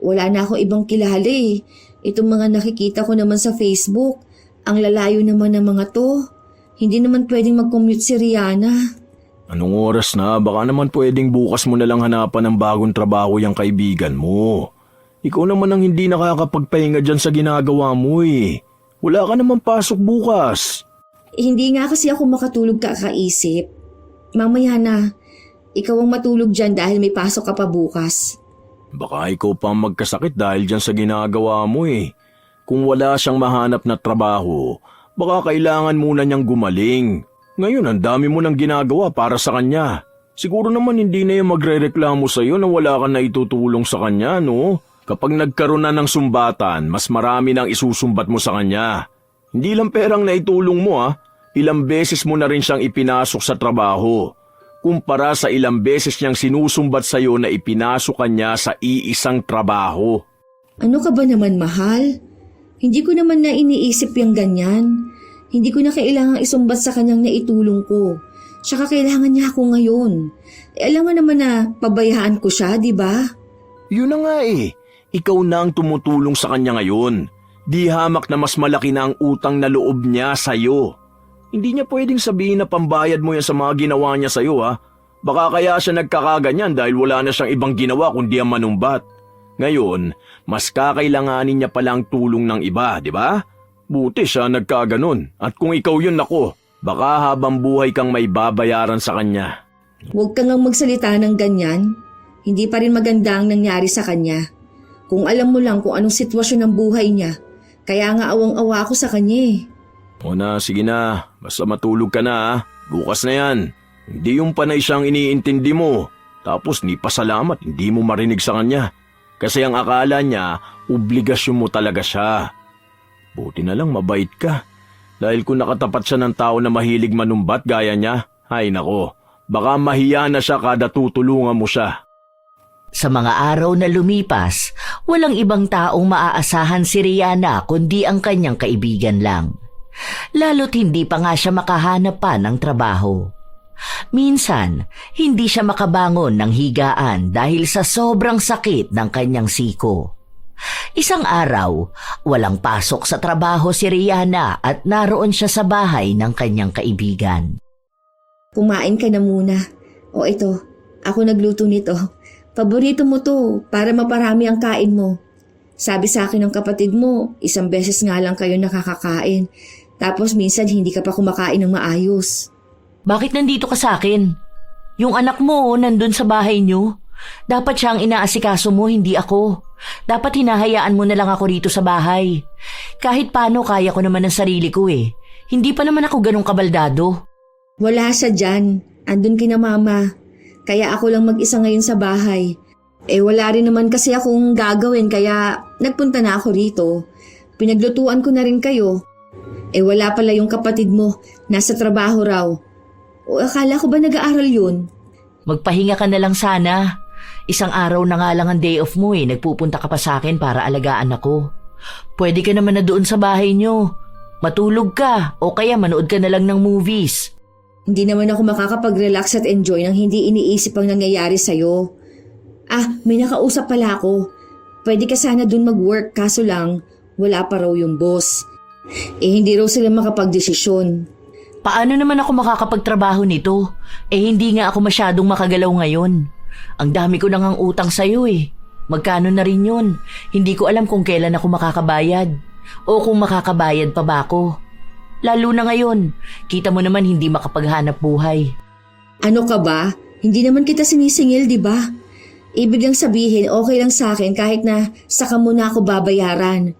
Speaker 1: Wala na ako ibang kilala Itong mga nakikita ko naman sa Facebook. Ang lalayo naman ng mga to. Hindi naman pwedeng mag-commute si Rihanna.
Speaker 3: Anong oras na? Baka naman pwedeng bukas mo na lang hanapan ng bagong trabaho yung kaibigan mo. Ikaw naman ang hindi nakakapagpahinga dyan sa ginagawa mo Wala ka naman pasok bukas.
Speaker 1: Hindi nga kasi ako makatulog kakaisip. Mamaya na. Ikaw ang matulog dyan dahil may pasok ka pa bukas.
Speaker 3: Baka ikaw pa ang magkasakit dahil dyan sa ginagawa mo Kung wala siyang mahanap na trabaho, baka kailangan muna niyang gumaling. Ngayon, ang dami mo nang ginagawa para sa kanya. Siguro naman hindi na yung magre-reklamo sa'yo na wala ka na itutulong sa kanya, no? Kapag nagkaroon na ng sumbatan, mas marami nang isusumbat mo sa kanya. Hindi lang perang naitulong mo, Ilang beses mo na rin siyang ipinasok sa trabaho. Kumpara sa ilang beses niyang sinusumbat sa'yo na ipinasok kanya sa iisang trabaho.
Speaker 1: Ano ka ba naman, mahal? Hindi ko naman na iniisip yung ganyan. Hindi ko na kailangang isumbat sa kanyang naitulong ko. Tsaka kailangan niya ako ngayon. Alam mo naman na pabayaan ko siya, di ba?
Speaker 3: Yun na nga Ikaw na ang tumutulong sa kanya ngayon. Di hamak na mas malaki na ang utang na loob niya sa'yo. Hindi niya pwedeng sabihin na pambayad mo yan sa mga ginawa niya sa'yo Baka kaya siya nagkakaganyan dahil wala na siyang ibang ginawa kundi ang manumbat. Ngayon, mas kakailanganin niya palang tulong ng iba, di ba? Buti siya nagkaganon. At kung ikaw yun, baka habang buhay kang may babayaran sa kanya.
Speaker 1: Huwag kang magsalita ng ganyan. Hindi pa rin maganda ang nangyari sa kanya. Kung alam mo lang kung anong sitwasyon ng buhay niya, kaya nga awang-awa ako sa kanya
Speaker 3: O na, sige na. Basta matulog ka na Bukas na yan. Hindi yung panay siyang iniintindi mo. Tapos ni pasalamat, hindi mo marinig sa kanya. Kasi ang akala niya, obligasyon mo talaga siya. Buti na lang mabait ka. Dahil kung nakatapat siya ng tao na mahilig manumbat gaya niya, ay nako, baka mahiya na siya kada tutulungan mo siya.
Speaker 2: Sa mga araw na lumipas, walang ibang taong maaasahan si Rihanna kundi ang kanyang kaibigan lang. Lalo't hindi pa nga siya makahanap pa ng trabaho. Minsan, hindi siya makabangon ng higaan dahil sa sobrang sakit ng kanyang siko. Isang araw, walang pasok sa trabaho si Rihanna at naroon siya sa bahay ng kanyang kaibigan.
Speaker 1: Kumain ka na muna. O ito, ako nagluto nito. Paborito mo to para maparami ang kain mo. Sabi sa akin ng kapatid mo, isang beses nga lang kayo nakakakain. Tapos minsan hindi ka pa kumakain ng maayos.
Speaker 2: Bakit nandito ka sa akin? Yung anak mo nandun sa bahay niyo. Dapat siya ang inaasikaso mo, hindi ako. Dapat hinahayaan mo na lang ako rito sa bahay. Kahit paano kaya ko naman ang sarili ko Hindi pa naman ako ganong kabaldado.
Speaker 1: Wala siya dyan. Andun kina mama. Kaya ako lang mag-isa ngayon sa bahay. Wala rin naman kasi akong gagawin kaya nagpunta na ako rito. Pinaglutuan ko na rin kayo. Wala pala yung kapatid mo, nasa trabaho raw. O akala ko ba nag-aaral yun?
Speaker 2: Magpahinga ka na lang sana. Isang araw na nga lang ang day off mo nagpupunta ka pa sa akin para alagaan ako. Pwede ka naman na doon sa bahay nyo. Matulog ka o kaya manood ka na lang ng movies.
Speaker 1: Hindi naman ako makakapag-relax at enjoy nang hindi iniisip ang nangyayari sa'yo. May nakausap pala ako. Pwede ka sana dun mag-work kaso lang wala pa raw yung boss. Hindi raw sila makapag-desisyon.
Speaker 2: Paano naman ako makakapagtrabaho nito? Hindi nga ako masyadong makagalaw ngayon. Ang dami ko nang ang utang sa'yo Magkano na rin yun? Hindi ko alam kung kailan ako makakabayad. O kung makakabayad pa ba ako. Lalo na ngayon, kita mo naman hindi makapaghanap buhay.
Speaker 1: Ano ka ba? Hindi naman kita sinisingil, di ba? Ibig lang sabihin, okay lang sa akin kahit na saka mo na ako babayaran.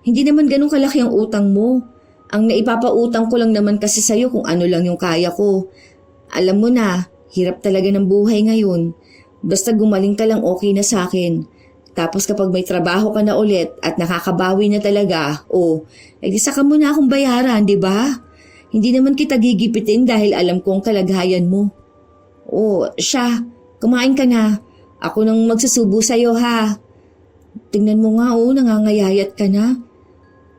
Speaker 1: Hindi naman ganun kalaki ang utang mo. Ang naipapautang ko lang naman kasi sa'yo kung ano lang yung kaya ko. Alam mo na, hirap talaga ng buhay ngayon. Basta gumaling ka lang okay na sa akin. Tapos kapag may trabaho ka na ulit at nakakabawi na talaga, di saka mo na akong bayaran, di ba? Hindi naman kita gigipitin dahil alam ko ang kalagayan mo. Siya, kumain ka na. Ako nang magsusubo sa'yo ha. Tingnan mo nga nangangayayat ka na.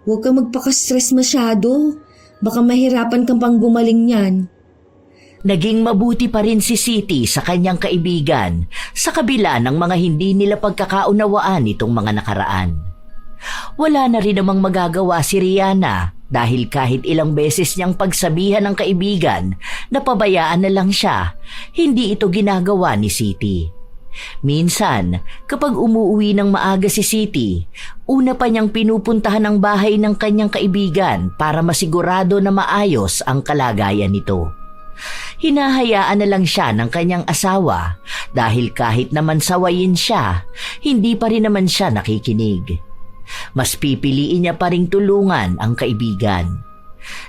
Speaker 1: Huwag ka magpaka-stress masyado. Baka mahirapan kang pang gumaling niyan.
Speaker 2: Naging mabuti pa rin si Siti sa kanyang kaibigan sa kabila ng mga hindi nila pagkakaunawaan itong mga nakaraan. Wala na rin namang magagawa si Rihanna dahil kahit ilang beses niyang pagsabihan ng kaibigan na pabayaan na lang siya, hindi ito ginagawa ni Siti. Minsan, kapag umuwi ng maaga si Siti, una pa niyang pinupuntahan ang bahay ng kanyang kaibigan para masigurado na maayos ang kalagayan nito. Hinahayaan na lang siya ng kanyang asawa dahil kahit naman sawayin siya, hindi pa rin naman siya nakikinig. Mas pipiliin niya pa ring tulungan ang kaibigan.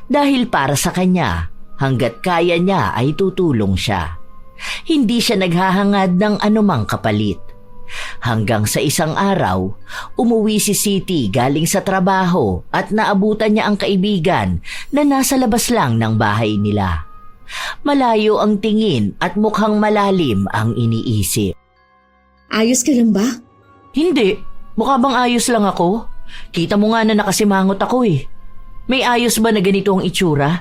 Speaker 2: Dahil para sa kanya, hanggat kaya niya ay tutulong siya. Hindi siya naghahangad ng anumang kapalit. Hanggang sa isang araw, umuwi si Siti galing sa trabaho at naabutan niya ang kaibigan na nasa labas lang ng bahay nila. Malayo ang tingin at mukhang malalim ang iniisip.
Speaker 1: Ayos ka lang ba?
Speaker 2: Hindi. Mukha bang ayos lang ako? Kita mo nga na nakasimangot ako May ayos ba na ganito ang itsura?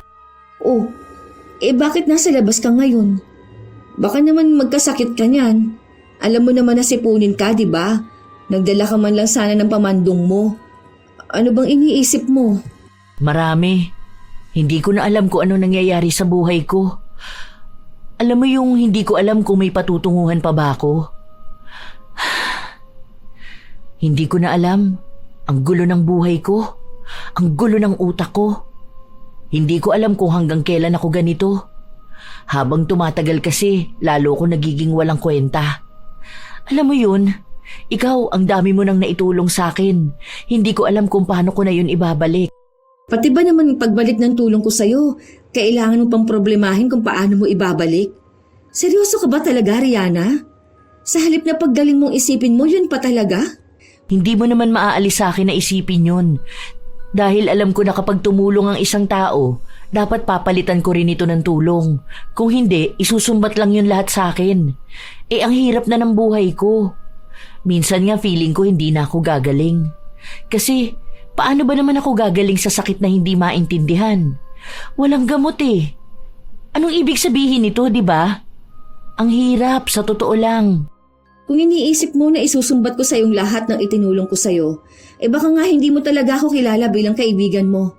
Speaker 1: Bakit nasa labas ka ngayon? Baka naman magkasakit ka niyan. Alam mo naman na sipunin ka, di ba? Nagdala ka man lang sana ng pamandong mo. Ano bang iniisip mo?
Speaker 2: Marami. Hindi ko na alam kung ano nangyayari sa buhay ko. Alam mo yung hindi ko alam kung may patutunguhan pa ba ako? Hindi ko na alam. Ang gulo ng buhay ko. Ang gulo ng utak ko. Hindi ko alam kung hanggang kailan ako ganito. Habang tumatagal kasi, lalo ko nagiging walang kwenta. Alam mo yun, ikaw ang dami mo nang naitulong sa akin. Hindi ko alam kung paano ko na yun ibabalik.
Speaker 1: Pati ba naman pagbalik ng tulong ko sa'yo, kailangan mo pang problemahin kung paano mo ibabalik? Seryoso ka ba talaga, Rihanna? Sa halip na paggaling mong isipin mo, yun pa talaga?
Speaker 2: Hindi mo naman maaalis sa akin na isipin yun. Dahil alam ko na kapag tumulong ang isang tao, dapat papalitan ko rin ito ng tulong. Kung hindi, isusumbat lang yun lahat sa akin. Ang hirap na ng buhay ko. Minsan nga feeling ko hindi na ako gagaling. Kasi, paano ba naman ako gagaling sa sakit na hindi maintindihan? Walang gamot Anong ibig sabihin nito, di ba? Ang hirap, sa totoo lang.
Speaker 1: Kung iniisip mo na isusumbat ko sa iyong lahat ng itinulong ko sa'yo, baka nga hindi mo talaga ako kilala bilang kaibigan mo.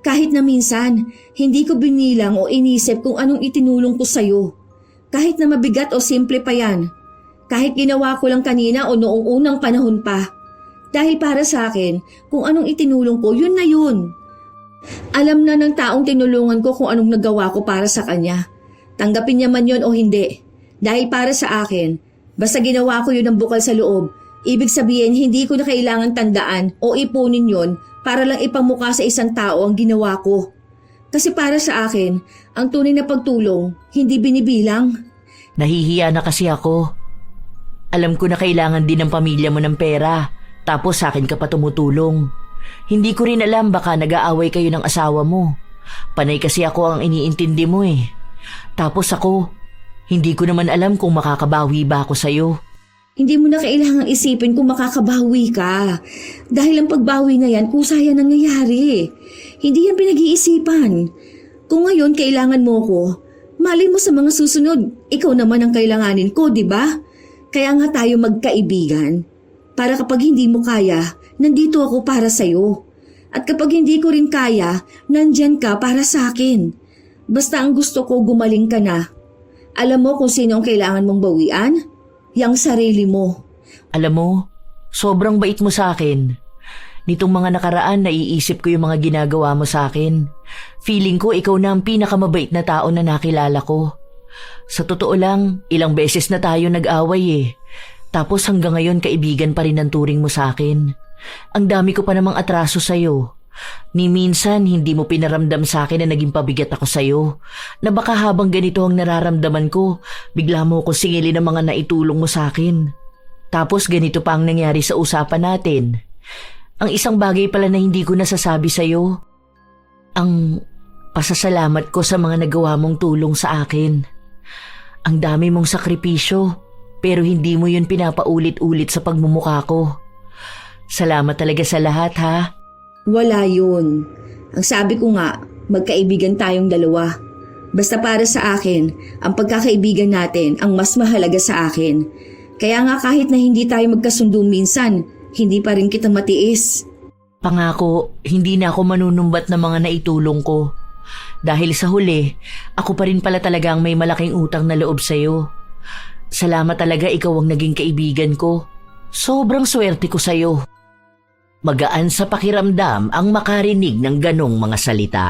Speaker 1: Kahit na minsan, hindi ko binilang o inisip kung anong itinulong ko sa'yo. Kahit na mabigat o simple pa yan. Kahit ginawa ko lang kanina o noong unang panahon pa. Dahil para sa akin, kung anong itinulong ko, yun na yun. Alam na ng taong tinulungan ko kung anong nagawa ko para sa kanya. Tanggapin niya man yun o hindi. Dahil para sa akin, basta ginawa ko yun ng bukal sa loob, ibig sabihin hindi ko na kailangan tandaan o ipunin yun para lang ipamukha sa isang tao ang ginawa ko. Kasi para sa akin, ang tunay na pagtulong, hindi binibilang.
Speaker 2: Nahihiya na kasi ako. Alam ko na kailangan din ng pamilya mo ng pera, tapos sa akin ka pa tumutulong. Hindi ko rin alam baka nag-aaway kayo ng asawa mo. Panay kasi ako ang iniintindi mo eh. Tapos ako, hindi ko naman alam kung makakabawi ba ako sa'yo.
Speaker 1: Hindi mo na kailangang isipin kung makakabawi ka. Dahil ang pagbawi na yan, kusa yan nangyayari. Hindi yan pinag-iisipan. Kung ngayon kailangan mo ko, malay mo sa mga susunod, ikaw naman ang kailanganin ko, di ba? Kaya nga tayo magkaibigan. Para kapag hindi mo kaya, nandito ako para sa'yo. At kapag hindi ko rin kaya, nandyan ka para sa akin. Basta ang gusto ko gumaling ka na. Alam mo kung sino ang kailangan mong bawian? Yang sarili mo.
Speaker 2: Alam mo, sobrang bait mo sa akin. Nitong mga nakaraan, naiisip ko yung mga ginagawa mo sa akin. Feeling ko ikaw na ang pinakamabait na tao na nakilala ko. Sa totoo lang, ilang beses na tayo nag-away eh. Tapos hanggang ngayon kaibigan pa rin ang turing mo sa akin. Ang dami ko pa namang atraso sa'yo. Ni minsan hindi mo pinaramdam sa akin na naging pabigat ako sa'yo. Na baka habang ganito ang nararamdaman ko, bigla mo ko singilin ang mga naitulong mo sa akin. Tapos ganito pa ang nangyari sa usapan natin. Ang isang bagay pala na hindi ko nasasabi sa'yo. Ang pasasalamat ko sa mga nagawa mong tulong sa akin. Ang dami mong sakripisyo, pero hindi mo yun pinapaulit-ulit sa pagmumukha ko. Salamat talaga sa lahat ha.
Speaker 1: Wala yun. Ang sabi ko nga, magkaibigan tayong dalawa. Basta para sa akin, ang pagkakaibigan natin ang mas mahalaga sa akin. Kaya nga kahit na hindi tayo magkasundo minsan, hindi pa rin kita matiis.
Speaker 2: Pangako, hindi na ako manunumbat ng mga naitulong ko. Dahil sa huli, ako pa rin pala talagang may malaking utang na loob sa'yo. Salamat talaga ikaw ang naging kaibigan ko. Sobrang swerte ko sa'yo. Magaan sa pakiramdam ang makarinig ng ganong mga salita.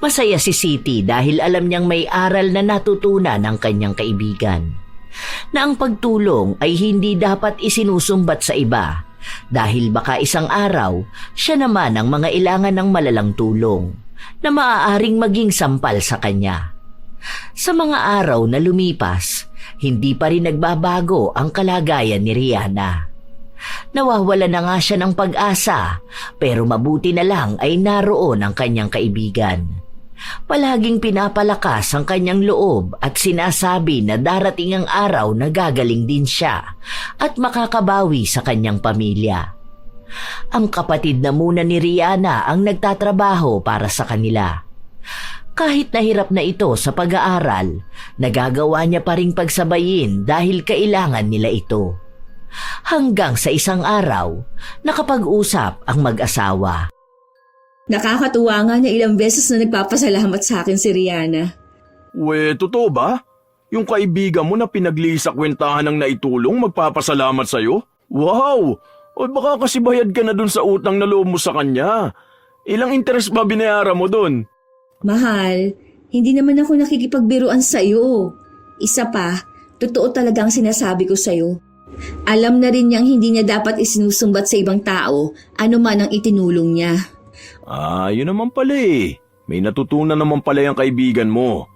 Speaker 2: Masaya si Siti dahil alam niyang may aral na natutunan ng kanyang kaibigan. Na ang pagtulong ay hindi dapat isinusumbat sa iba dahil baka isang araw siya naman ang mga ilangan ng malalang tulong na maaaring maging sampal sa kanya. Sa mga araw na lumipas, hindi pa rin nagbabago ang kalagayan ni Rihanna. Nawawala na nga siya ng pag-asa, pero mabuti na lang ay naroon ang kanyang kaibigan. Palaging pinapalakas ang kanyang loob at sinasabi na darating ang araw na gagaling din siya at makakabawi sa kanyang pamilya. Ang kapatid na muna ni Rihanna ang nagtatrabaho para sa kanila. Kahit nahirap na ito sa pag-aaral, nagagawa niya pa ring pagsabayin dahil kailangan nila ito. Hanggang sa isang araw, nakapag-usap ang mag-asawa.
Speaker 1: Nakakatuwa nga na ilang beses na nagpapasalamat sa akin si Rihanna.
Speaker 3: Totoo ba? Yung kaibigan mo na pinaglisakwentahan ng naitulong magpapasalamat sa'yo? Wow! O baka kasi bayad ka na dun sa utang na loob mo sa kanya. Ilang interest ba binayaran mo dun?
Speaker 1: Mahal, hindi naman ako nakikipagbiruan sa'yo. Isa pa, totoo talaga ang sinasabi ko sa'yo. Alam na rin niyang hindi niya dapat isinusumbat sa ibang tao ano man ang itinulong niya.
Speaker 3: Yun naman pala eh. May natutunan naman pala yung kaibigan mo.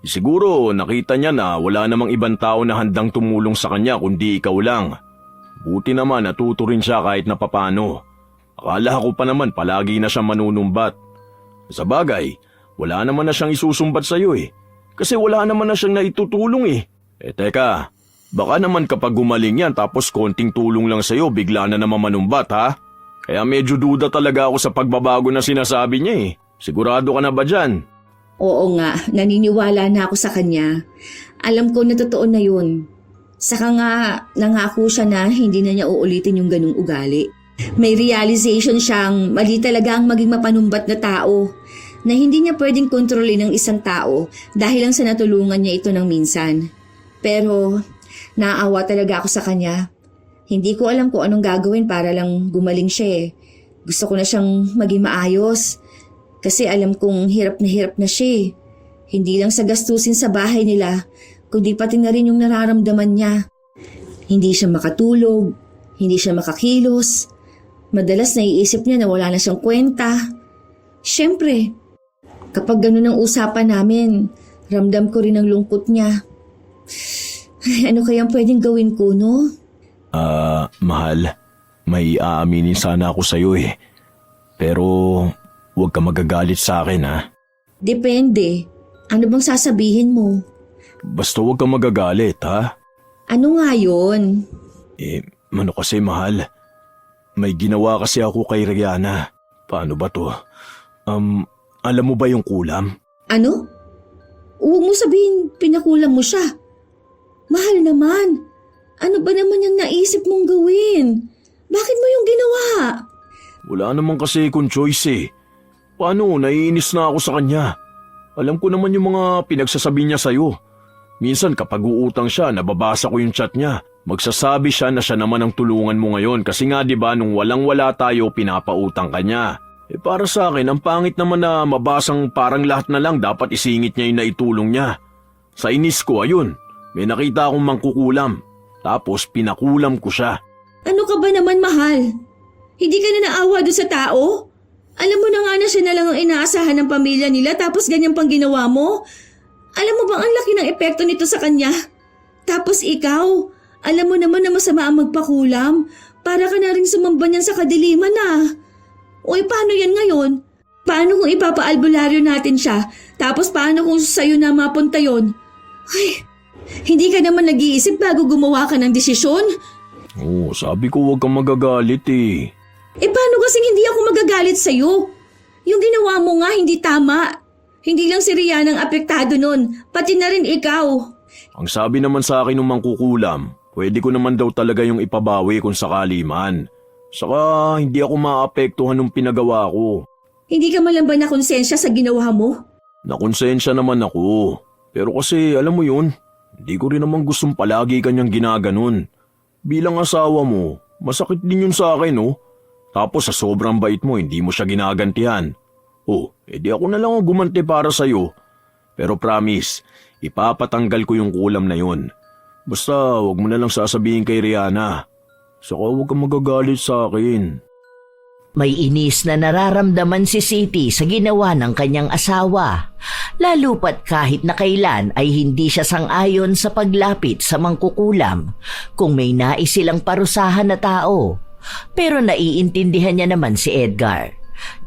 Speaker 3: Siguro nakita niya na wala namang ibang tao na handang tumulong sa kanya kundi ikaw lang. Buti naman natuto rin siya kahit na papano. Akala ko pa naman palagi na siyang manunumbat. Sa bagay, wala naman na siyang isusumbat sa'yo eh. Kasi wala naman na siyang naitutulong eh. Teka, baka naman kapag gumaling yan tapos konting tulong lang sa'yo bigla na naman manumbat ha? Kaya medyo duda talaga ako sa pagbabago na sinasabi niya eh. Sigurado ka na ba dyan?
Speaker 1: Oo nga, naniniwala na ako sa kanya. Alam ko na totoo na yun. Saka nga, nangako siya na hindi na niya uulitin yung ganung ugali. May realization siyang mali talaga ang maging mapanumbat na tao. Na hindi niya pwedeng kontrolin ng isang tao dahil lang sa natulungan niya ito ng minsan. Pero, naawa talaga ako sa kanya. Hindi ko alam kung anong gagawin para lang gumaling siya eh. Gusto ko na siyang maging maayos. Kasi alam kong hirap na siya eh. Hindi lang sa gastusin sa bahay nila, kundi pati na rin yung nararamdaman niya. Hindi siya makatulog, hindi siya makakilos. Madalas naiisip niya na wala na siyang kwenta. Siyempre, kapag ganun ang usapan namin, ramdam ko rin ang lungkot niya. Ay, ano kayang pwedeng gawin ko, no?
Speaker 3: Mahal, may aaminin sana ako sa'yo eh. Pero huwag ka magagalit sa akin ha.
Speaker 1: Depende. Ano bang sasabihin mo?
Speaker 3: Basta huwag ka magagalit ha.
Speaker 1: Ano nga yun?
Speaker 3: Ano kasi mahal, may ginawa kasi ako kay Rihanna. Paano ba to? Alam mo ba yung kulam?
Speaker 1: Ano? Huwag mo sabihin pinakulam mo siya. Mahal naman. Ano ba naman yung naisip mong gawin? Bakit mo yung ginawa?
Speaker 3: Wala naman kasi kung choice eh. Paano, naiinis na ako sa kanya. Alam ko naman yung mga pinagsasabi niya sa'yo. Minsan kapag uutang siya, nababasa ko yung chat niya. Magsasabi siya na siya naman ang tulungan mo ngayon kasi nga 'di ba nung walang-wala tayo pinapautang ka niya. Para sa akin, ang pangit naman na mabasang parang lahat na lang dapat isingit niya yung naitulong niya. Sa inis ko, ayun, may nakita akong mangkukulam. Tapos pinakulam ko siya.
Speaker 1: Ano ka ba naman, mahal? Hindi ka na naawa doon sa tao? Alam mo na nga na siya na lang ang inaasahan ng pamilya nila tapos ganyan pang ginawa mo? Alam mo bang ang laki ng epekto nito sa kanya? Tapos ikaw, alam mo naman na masama ang magpakulam. Para ka na rin sumamba niyan sa kadiliman ah. Uy, paano yan ngayon? Paano kung ipapaalbularyo natin siya? Tapos paano kung sa'yo na mapunta yon? Ay, hindi ka naman nag-iisip bago gumawa ka ng desisyon?
Speaker 3: Oo, sabi ko huwag kang magagalit eh.
Speaker 1: Paano kasing hindi ako magagalit sa'yo? Yung ginawa mo nga hindi tama. Hindi lang si Rihanna ang apektado nun, pati na rin ikaw.
Speaker 3: Ang sabi naman sa akin ng mangkukulam, pwede ko naman daw talaga yung ipabawi kung sakali man. Saka hindi ako maapektuhan ng pinagawa ko.
Speaker 1: Hindi ka man lang ba nakonsensya sa ginawa mo?
Speaker 3: Nakonsensya naman ako. Pero kasi alam mo yun, hindi ko rin naman gustong palagi kanyang ginaganon. Bilang asawa mo, masakit din yun sa akin oh. Tapos sa sobrang bait mo, hindi mo siya ginagantihan. Edi ako na lang ang gumanti para sa'yo. Pero promise, ipapatanggal ko yung kulam na yun. Basta wag mo na lang sasabihin kay Rihanna. Saka huwag kang magagalit sa akin.
Speaker 2: May inis na nararamdaman si Siti sa ginawa ng kanyang asawa. Lalo pat kahit na kailan ay hindi siya sang-ayon sa paglapit sa mangkukulam kung may nais silang parusahan na tao. Pero naiintindihan niya naman si Edgar.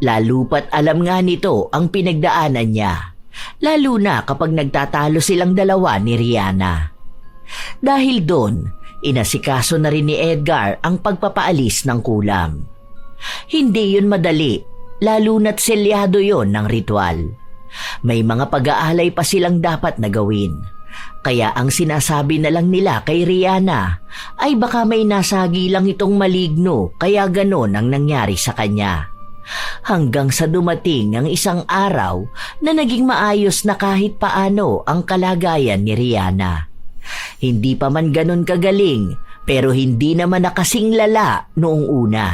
Speaker 2: Lalo pat alam nga nito ang pinagdaanan niya. Lalo na kapag nagtatalo silang dalawa ni Rihanna. Dahil doon, inasikaso na rin ni Edgar ang pagpapaalis ng kulam. Hindi yun madali, lalo na't selyado yon ng ritual. May mga pag-aalay pa silang dapat na gawin. Kaya ang sinasabi na lang nila kay Rihanna ay baka may nasagi lang itong maligno kaya ganon ang nangyari sa kanya. Hanggang sa dumating ang isang araw na naging maayos na kahit paano ang kalagayan ni Rihanna. Hindi pa man ganon kagaling pero hindi naman nakasing lala noong una.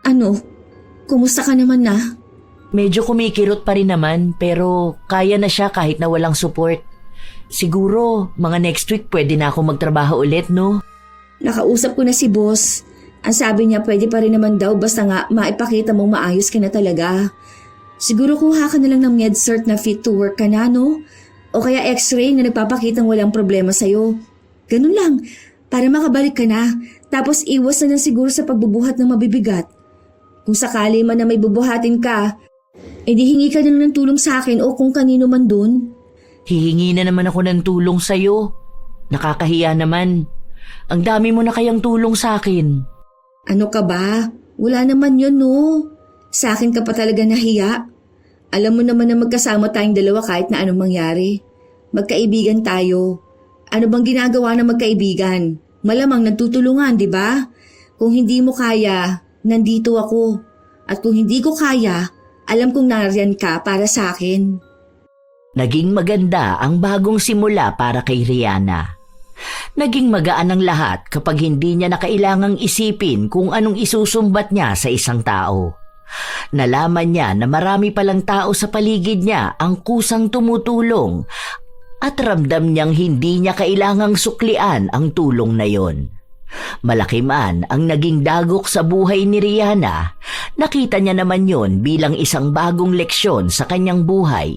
Speaker 1: Ano? Kumusta ka naman na?
Speaker 2: Medyo kumikirot pa rin naman pero kaya na siya kahit na walang support. Siguro mga next week pwede na ako magtrabaho ulit, no?
Speaker 1: Nakausap ko na si boss. Ang sabi niya pwede pa rin naman daw basta nga maipakita mong maayos ka na talaga. Siguro kuha ka na lang ng med-cert na fit to work ka na, no? O kaya x-ray na nagpapakitang walang problema sa'yo. Ganun lang, para makabalik ka na. Tapos iwas na lang siguro sa pagbubuhat ng mabibigat. Kung sakali man na may bubuhatin ka, edi hingi ka na lang ng tulong sa akin o kung kanino man dun.
Speaker 2: Hihingi na naman ako ng tulong sa'yo. Nakakahiya naman. Ang dami mo na kayang tulong sa akin.
Speaker 1: Ano ka ba? Wala naman yun, no? Sa akin ka pa talaga nahiya. Alam mo naman na magkasama tayong dalawa kahit na anong mangyari. Magkaibigan tayo. Ano bang ginagawa ng magkaibigan? Malamang nagtutulungan, di ba? Kung hindi mo kaya, nandito ako. At kung hindi ko kaya, alam kong nariyan ka para sa akin.
Speaker 2: Naging maganda ang bagong simula para kay Rihanna. Naging magaan ang lahat kapag hindi niya na kailangang isipin kung anong isusumbat niya sa isang tao. Nalaman niya na marami palang tao sa paligid niya ang kusang tumutulong at ramdam niyang hindi niya kailangang suklian ang tulong na yon. Malaki man ang naging dagok sa buhay ni Rihanna, Nakita niya naman yon bilang isang bagong leksyon sa kanyang buhay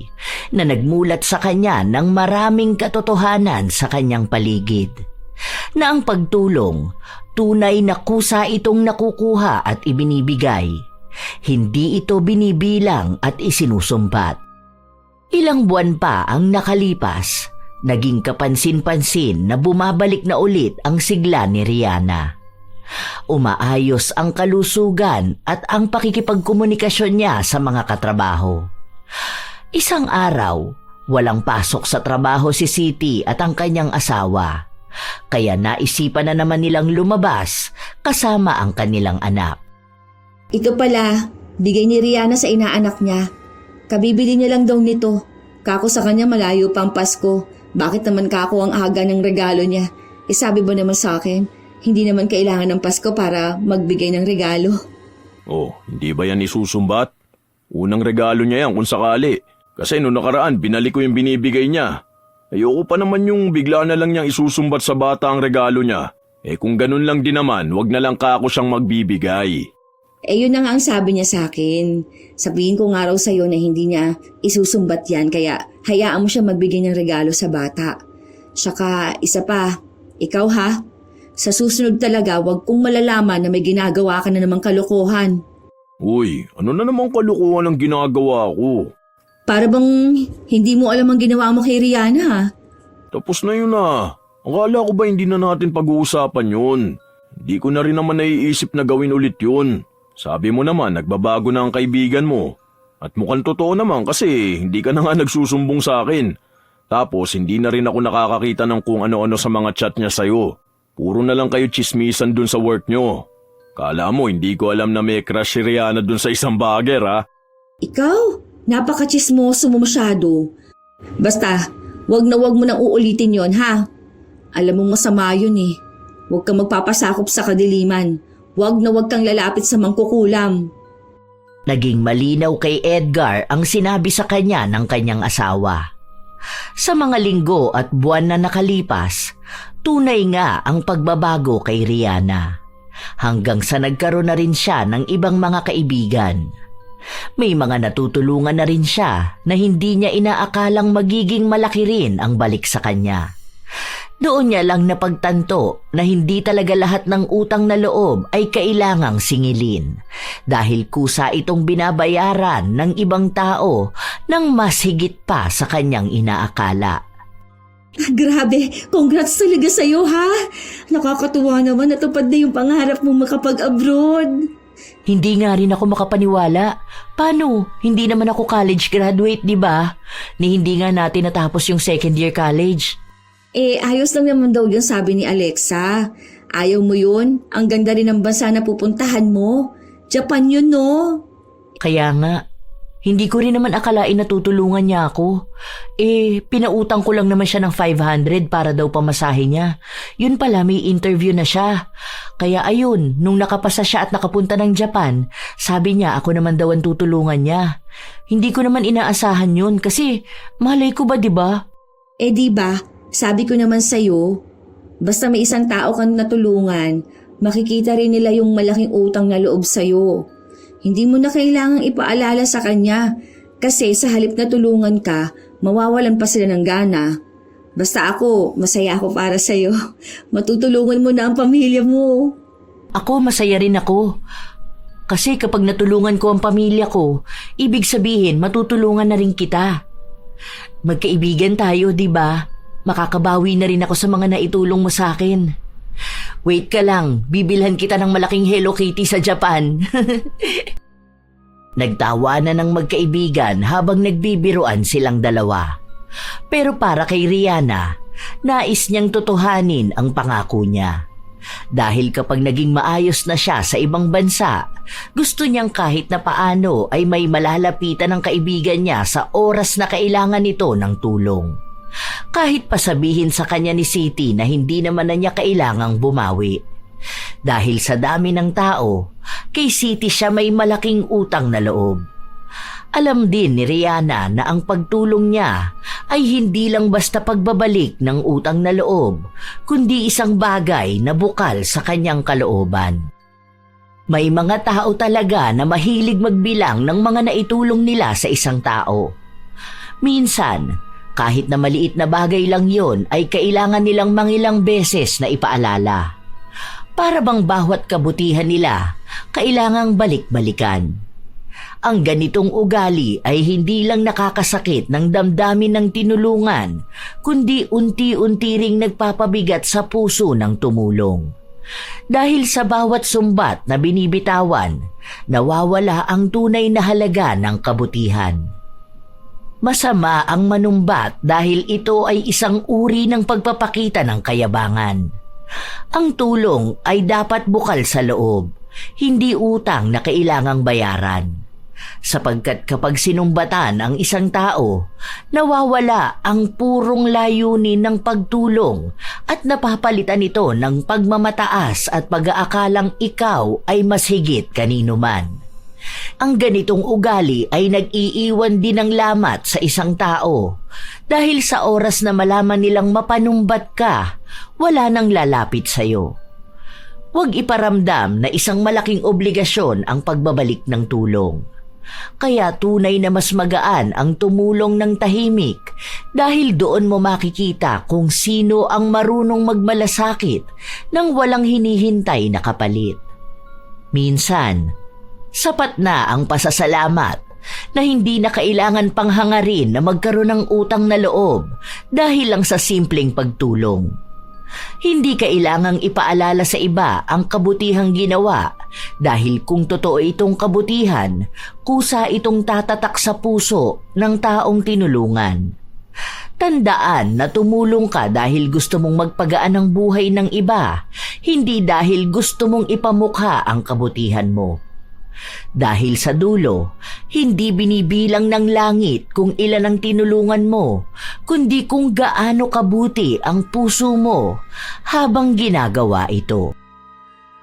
Speaker 2: na nagmulat sa kanya ng maraming katotohanan sa kanyang paligid. Na ang pagtulong, tunay na kusa itong nakukuha at ibinibigay. Hindi ito binibilang at isinusumbat. Ilang buwan pa ang nakalipas, naging kapansin-pansin na bumabalik na ulit ang sigla ni Rihanna. Umaayos ang kalusugan at ang pakikipagkomunikasyon niya sa mga katrabaho. Isang araw, walang pasok sa trabaho si Siti at ang kanyang asawa. Kaya naisipan na naman nilang lumabas kasama ang kanilang anak.
Speaker 1: Ito pala, bigay ni Rihanna sa inaanak niya. Kabibili niya lang daw nito. Kako sa kanya malayo pang Pasko. Bakit naman kako ang aga ng regalo niya? Sabi ba naman sa akin, hindi naman kailangan ng Pasko para magbigay ng regalo.
Speaker 3: Oh, hindi ba yan isusumbat? Unang regalo niya yan kung sakali. Kasi noong nakaraan, binalik ko yung binibigay niya. Ayoko pa naman yung bigla na lang niyang isusumbat sa bata ang regalo niya. Kung ganun lang din naman, wag na lang kako siyang magbibigay.
Speaker 1: Yun na nga ang sabi niya sa akin. Sabihin ko nga raw sa'yo na hindi niya isusumbat yan, kaya hayaan mo siya magbigay ng regalo sa bata. Saka isa pa, ikaw ha, sa susunod talaga wag kong malalaman na may ginagawa ka na namang kalokohan.
Speaker 3: Uy, ano na namang kalukuhan ang ginagawa ko?
Speaker 1: Para bang hindi mo alam ang ginawa mo kay Rihanna ha?
Speaker 3: Tapos na yun ah. Akala ko ba hindi na natin pag-uusapan yun? Hindi ko na rin naman naiisip na gawin ulit yun. Sabi mo naman, nagbabago na ang kaibigan mo. At mukhang totoo naman kasi hindi ka na nga nagsusumbong sa akin. Tapos hindi na rin ako nakakakita ng kung ano-ano sa mga chat niya sa'yo. Puro na lang kayo chismisan dun sa work nyo. Kala mo hindi ko alam na may crush si Rihanna dun sa isang bagger ha?
Speaker 1: Ikaw, napaka-chismoso mo masyado. Basta, wag mo nang uulitin yon ha? Alam mong masama yun eh. Huwag kang magpapasakop sa kadiliman. Wag kang lalapit sa mangkukulam.
Speaker 2: Naging malinaw kay Edgar ang sinabi sa kanya ng kanyang asawa. Sa mga linggo at buwan na nakalipas, tunay nga ang pagbabago kay Rihanna. Hanggang sa nagkaroon na rin siya ng ibang mga kaibigan. May mga natutulungan na rin siya na hindi niya inaakalang magiging malaki rin ang balik sa kanya. Doon niya lang napagtanto na hindi talaga lahat ng utang na loob ay kailangang singilin dahil kusa itong binabayaran ng ibang tao ng mas higit pa sa kanyang inaakala.
Speaker 1: Grabe, congrats talaga sa'yo ha. Nakakatuwa naman, natupad na yung pangarap mong makapag-abroad.
Speaker 2: Hindi nga rin ako makapaniwala. Paano? Hindi naman ako college graduate, di ba? Ni hindi nga natin natapos yung second year college.
Speaker 1: Ayos lang naman daw yun sabi ni Alexa. Ayaw mo yun? Ang ganda rin ng bansa na pupuntahan mo. Japan yun, no?
Speaker 2: Kaya nga, hindi ko rin naman akalain na tutulungan niya ako. Pinautang ko lang naman siya ng 500 para daw pamasahe niya. Yun pala, may interview na siya. Kaya ayun, nung nakapasa siya at nakapunta ng Japan, sabi niya ako naman daw ang tutulungan niya. Hindi ko naman inaasahan yun kasi malay ko ba, di ba?
Speaker 1: Diba? Sabi ko naman sa'yo, basta may isang tao kang natulungan, makikita rin nila yung malaking utang na loob sa'yo. Hindi mo na kailangang ipaalala sa kanya kasi sa halip na tulungan ka, mawawalan pa sila ng gana. Basta ako, masaya ako para sa'yo. Matutulungan mo na ang pamilya mo.
Speaker 2: Ako, masaya rin ako. Kasi kapag natulungan ko ang pamilya ko, ibig sabihin matutulungan na rin kita. Magkaibigan tayo, di ba? Makakabawi na rin ako sa mga naitulong mo sa akin. Wait ka lang, bibilhan kita ng malaking Hello Kitty sa Japan. Nagtawanan ng magkaibigan habang nagbibiruan silang dalawa. Pero para kay Rihanna, nais niyang tutuhanin ang pangako niya. Dahil kapag naging maayos na siya sa ibang bansa, gusto niyang kahit na paano ay may malalapitan ng kaibigan niya sa oras na kailangan nito ng tulong. Kahit pasabihin sa kanya ni Siti na hindi naman na niya kailangang bumawi. Dahil sa dami ng tao, kay Siti siya may malaking utang na loob. Alam din ni Rihanna na ang pagtulong niya ay hindi lang basta pagbabalik ng utang na loob, kundi isang bagay na bukal sa kanyang kalooban. May mga tao talaga na mahilig magbilang ng mga naitulong nila sa isang tao. Minsan, kahit na maliit na bagay lang yon ay kailangan nilang mangilang beses na ipaalala. Para bang bawat kabutihan nila, kailangang balik-balikan. Ang ganitong ugali ay hindi lang nakakasakit ng damdamin ng tinulungan, kundi unti-unti ring nagpapabigat sa puso ng tumulong. Dahil sa bawat sumbat na binibitawan, nawawala ang tunay na halaga ng kabutihan. Masama ang manumbat dahil ito ay isang uri ng pagpapakita ng kayabangan. Ang tulong ay dapat bukal sa loob, hindi utang na kailangang bayaran. Sapagkat kapag sinumbatan ang isang tao, nawawala ang purong layunin ng pagtulong at napapalitan ito ng pagmamataas at pag-aakalang ikaw ay mas higit kanino man. Ang ganitong ugali ay nag-iiwan din ng lamat sa isang tao dahil sa oras na malaman nilang mapanumbat ka, wala nang lalapit sa'yo. Huwag iparamdam na isang malaking obligasyon ang pagbabalik ng tulong. Kaya tunay na mas magaan ang tumulong ng tahimik dahil doon mo makikita kung sino ang marunong magmalasakit nang walang hinihintay na kapalit. Minsan, sapat na ang pasasalamat na hindi na kailangan pang hangarin na magkaroon ng utang na loob dahil lang sa simpleng pagtulong. Hindi kailangang ipaalala sa iba ang kabutihang ginawa dahil kung totoo itong kabutihan, kusa itong tatatak sa puso ng taong tinulungan. Tandaan na tumulong ka dahil gusto mong magpagaan ang buhay ng iba, hindi dahil gusto mong ipamukha ang kabutihan mo. Dahil sa dulo, hindi binibilang ng langit kung ilan ang tinulungan mo, kundi kung gaano kabuti ang puso mo habang ginagawa ito.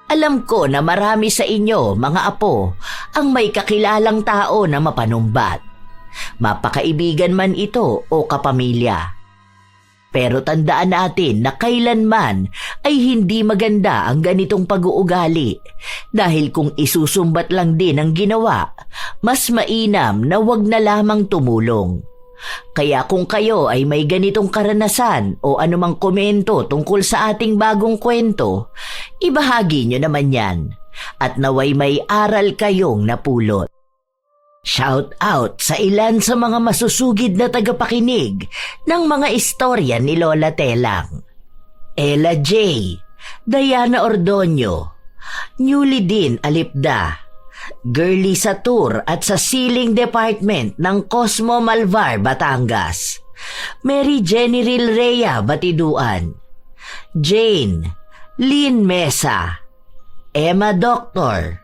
Speaker 2: Alam ko na marami sa inyo, mga apo, ang may kakilalang tao na mapanumbat. Mapakaibigan man ito o kapamilya. Pero tandaan natin na kailanman ay hindi maganda ang ganitong pag-uugali dahil kung isusumbat lang din ang ginawa, mas mainam na wag na lamang tumulong. Kaya kung kayo ay may ganitong karanasan o anumang komento tungkol sa ating bagong kwento, ibahagi nyo naman yan at naway may aral kayong napulot. Shout out sa ilan sa mga masusugid na tagapakinig ng mga istorya ni Lola Telang. Ella J, Diana Ordonio, Newly Din Alipda, Girly Satur at sa Siling Department ng Cosmo Malvar, Batangas, Mary Jenny Rilrea Batiduan, Jane, Lynn Mesa, Emma Doctor,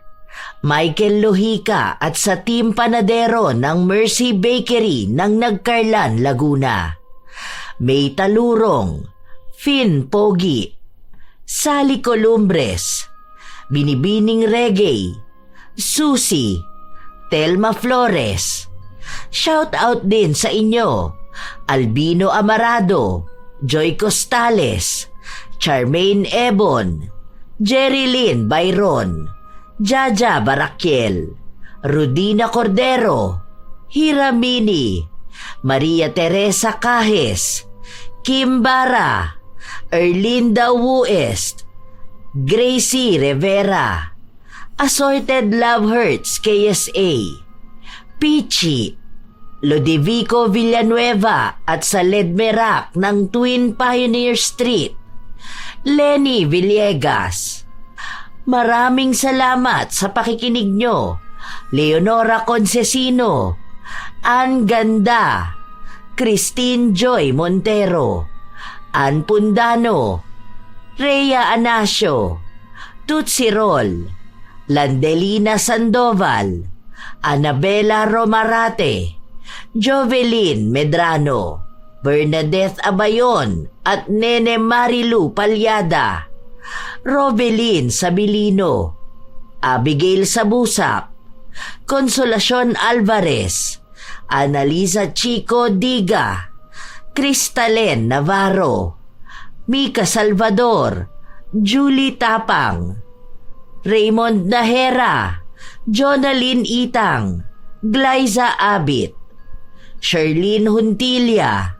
Speaker 2: Michael Lohica at sa Team Panadero ng Mercy Bakery ng Nagcarlan, Laguna, May Talurong, Finn Pogi, Sally Columbres, Binibining Reggae, Susie, Telma Flores. Shout out din sa inyo, Albino Amarado, Joy Costales, Charmaine Ebon, Jerilyn Byron, Jaja Barakiel, Rudina Cordero, Hiramini, Maria Teresa Cajes, Kim Bara, Erlinda Wuest, Gracie Rivera, Assorted Love Hurts KSA, Pichi, Lodovico Villanueva at sa Ledmerac ng Twin Pioneer Street, Lenny Villegas. Maraming salamat sa pakikinig nyo, Leonora Concesino, Ann Ganda, Christine Joy Montero, Ann Pundano, Rhea Anasio, Tutsi Rol, Landelina Sandoval, Annabella Romarate, Jovelyn Medrano, Bernadette Abayon at Nene Marilu Palyada, Rovelyn Sabilino, Abigail Sabusak, Consolacion Alvarez, Annalisa Chico Diga, Cristalen Navarro, Mika Salvador, Julie Tapang, Raymond Nahera, Jonalyn Itang, Glyza Abit, Sherlyn Huntilla,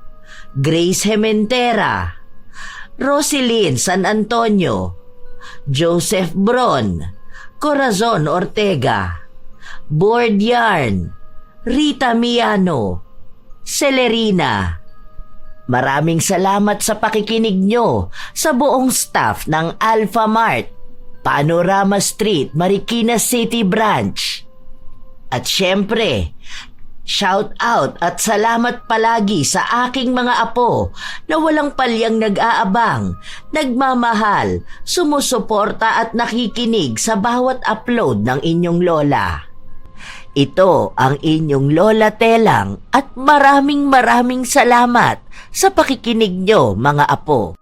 Speaker 2: Grace Hementera, Roselyn San Antonio, Joseph Bron, Corazon Ortega, Board Yarn, Rita Miano, Celerina. Maraming salamat sa pakikinig nyo sa buong staff ng Alpha Mart, Panorama Street, Marikina City Branch. At syempre, shout out at salamat palagi sa aking mga apo na walang palyang nag-aabang, nagmamahal, sumusuporta at nakikinig sa bawat upload ng inyong lola. Ito ang inyong Lola Telang at maraming salamat sa pakikinig nyo mga apo.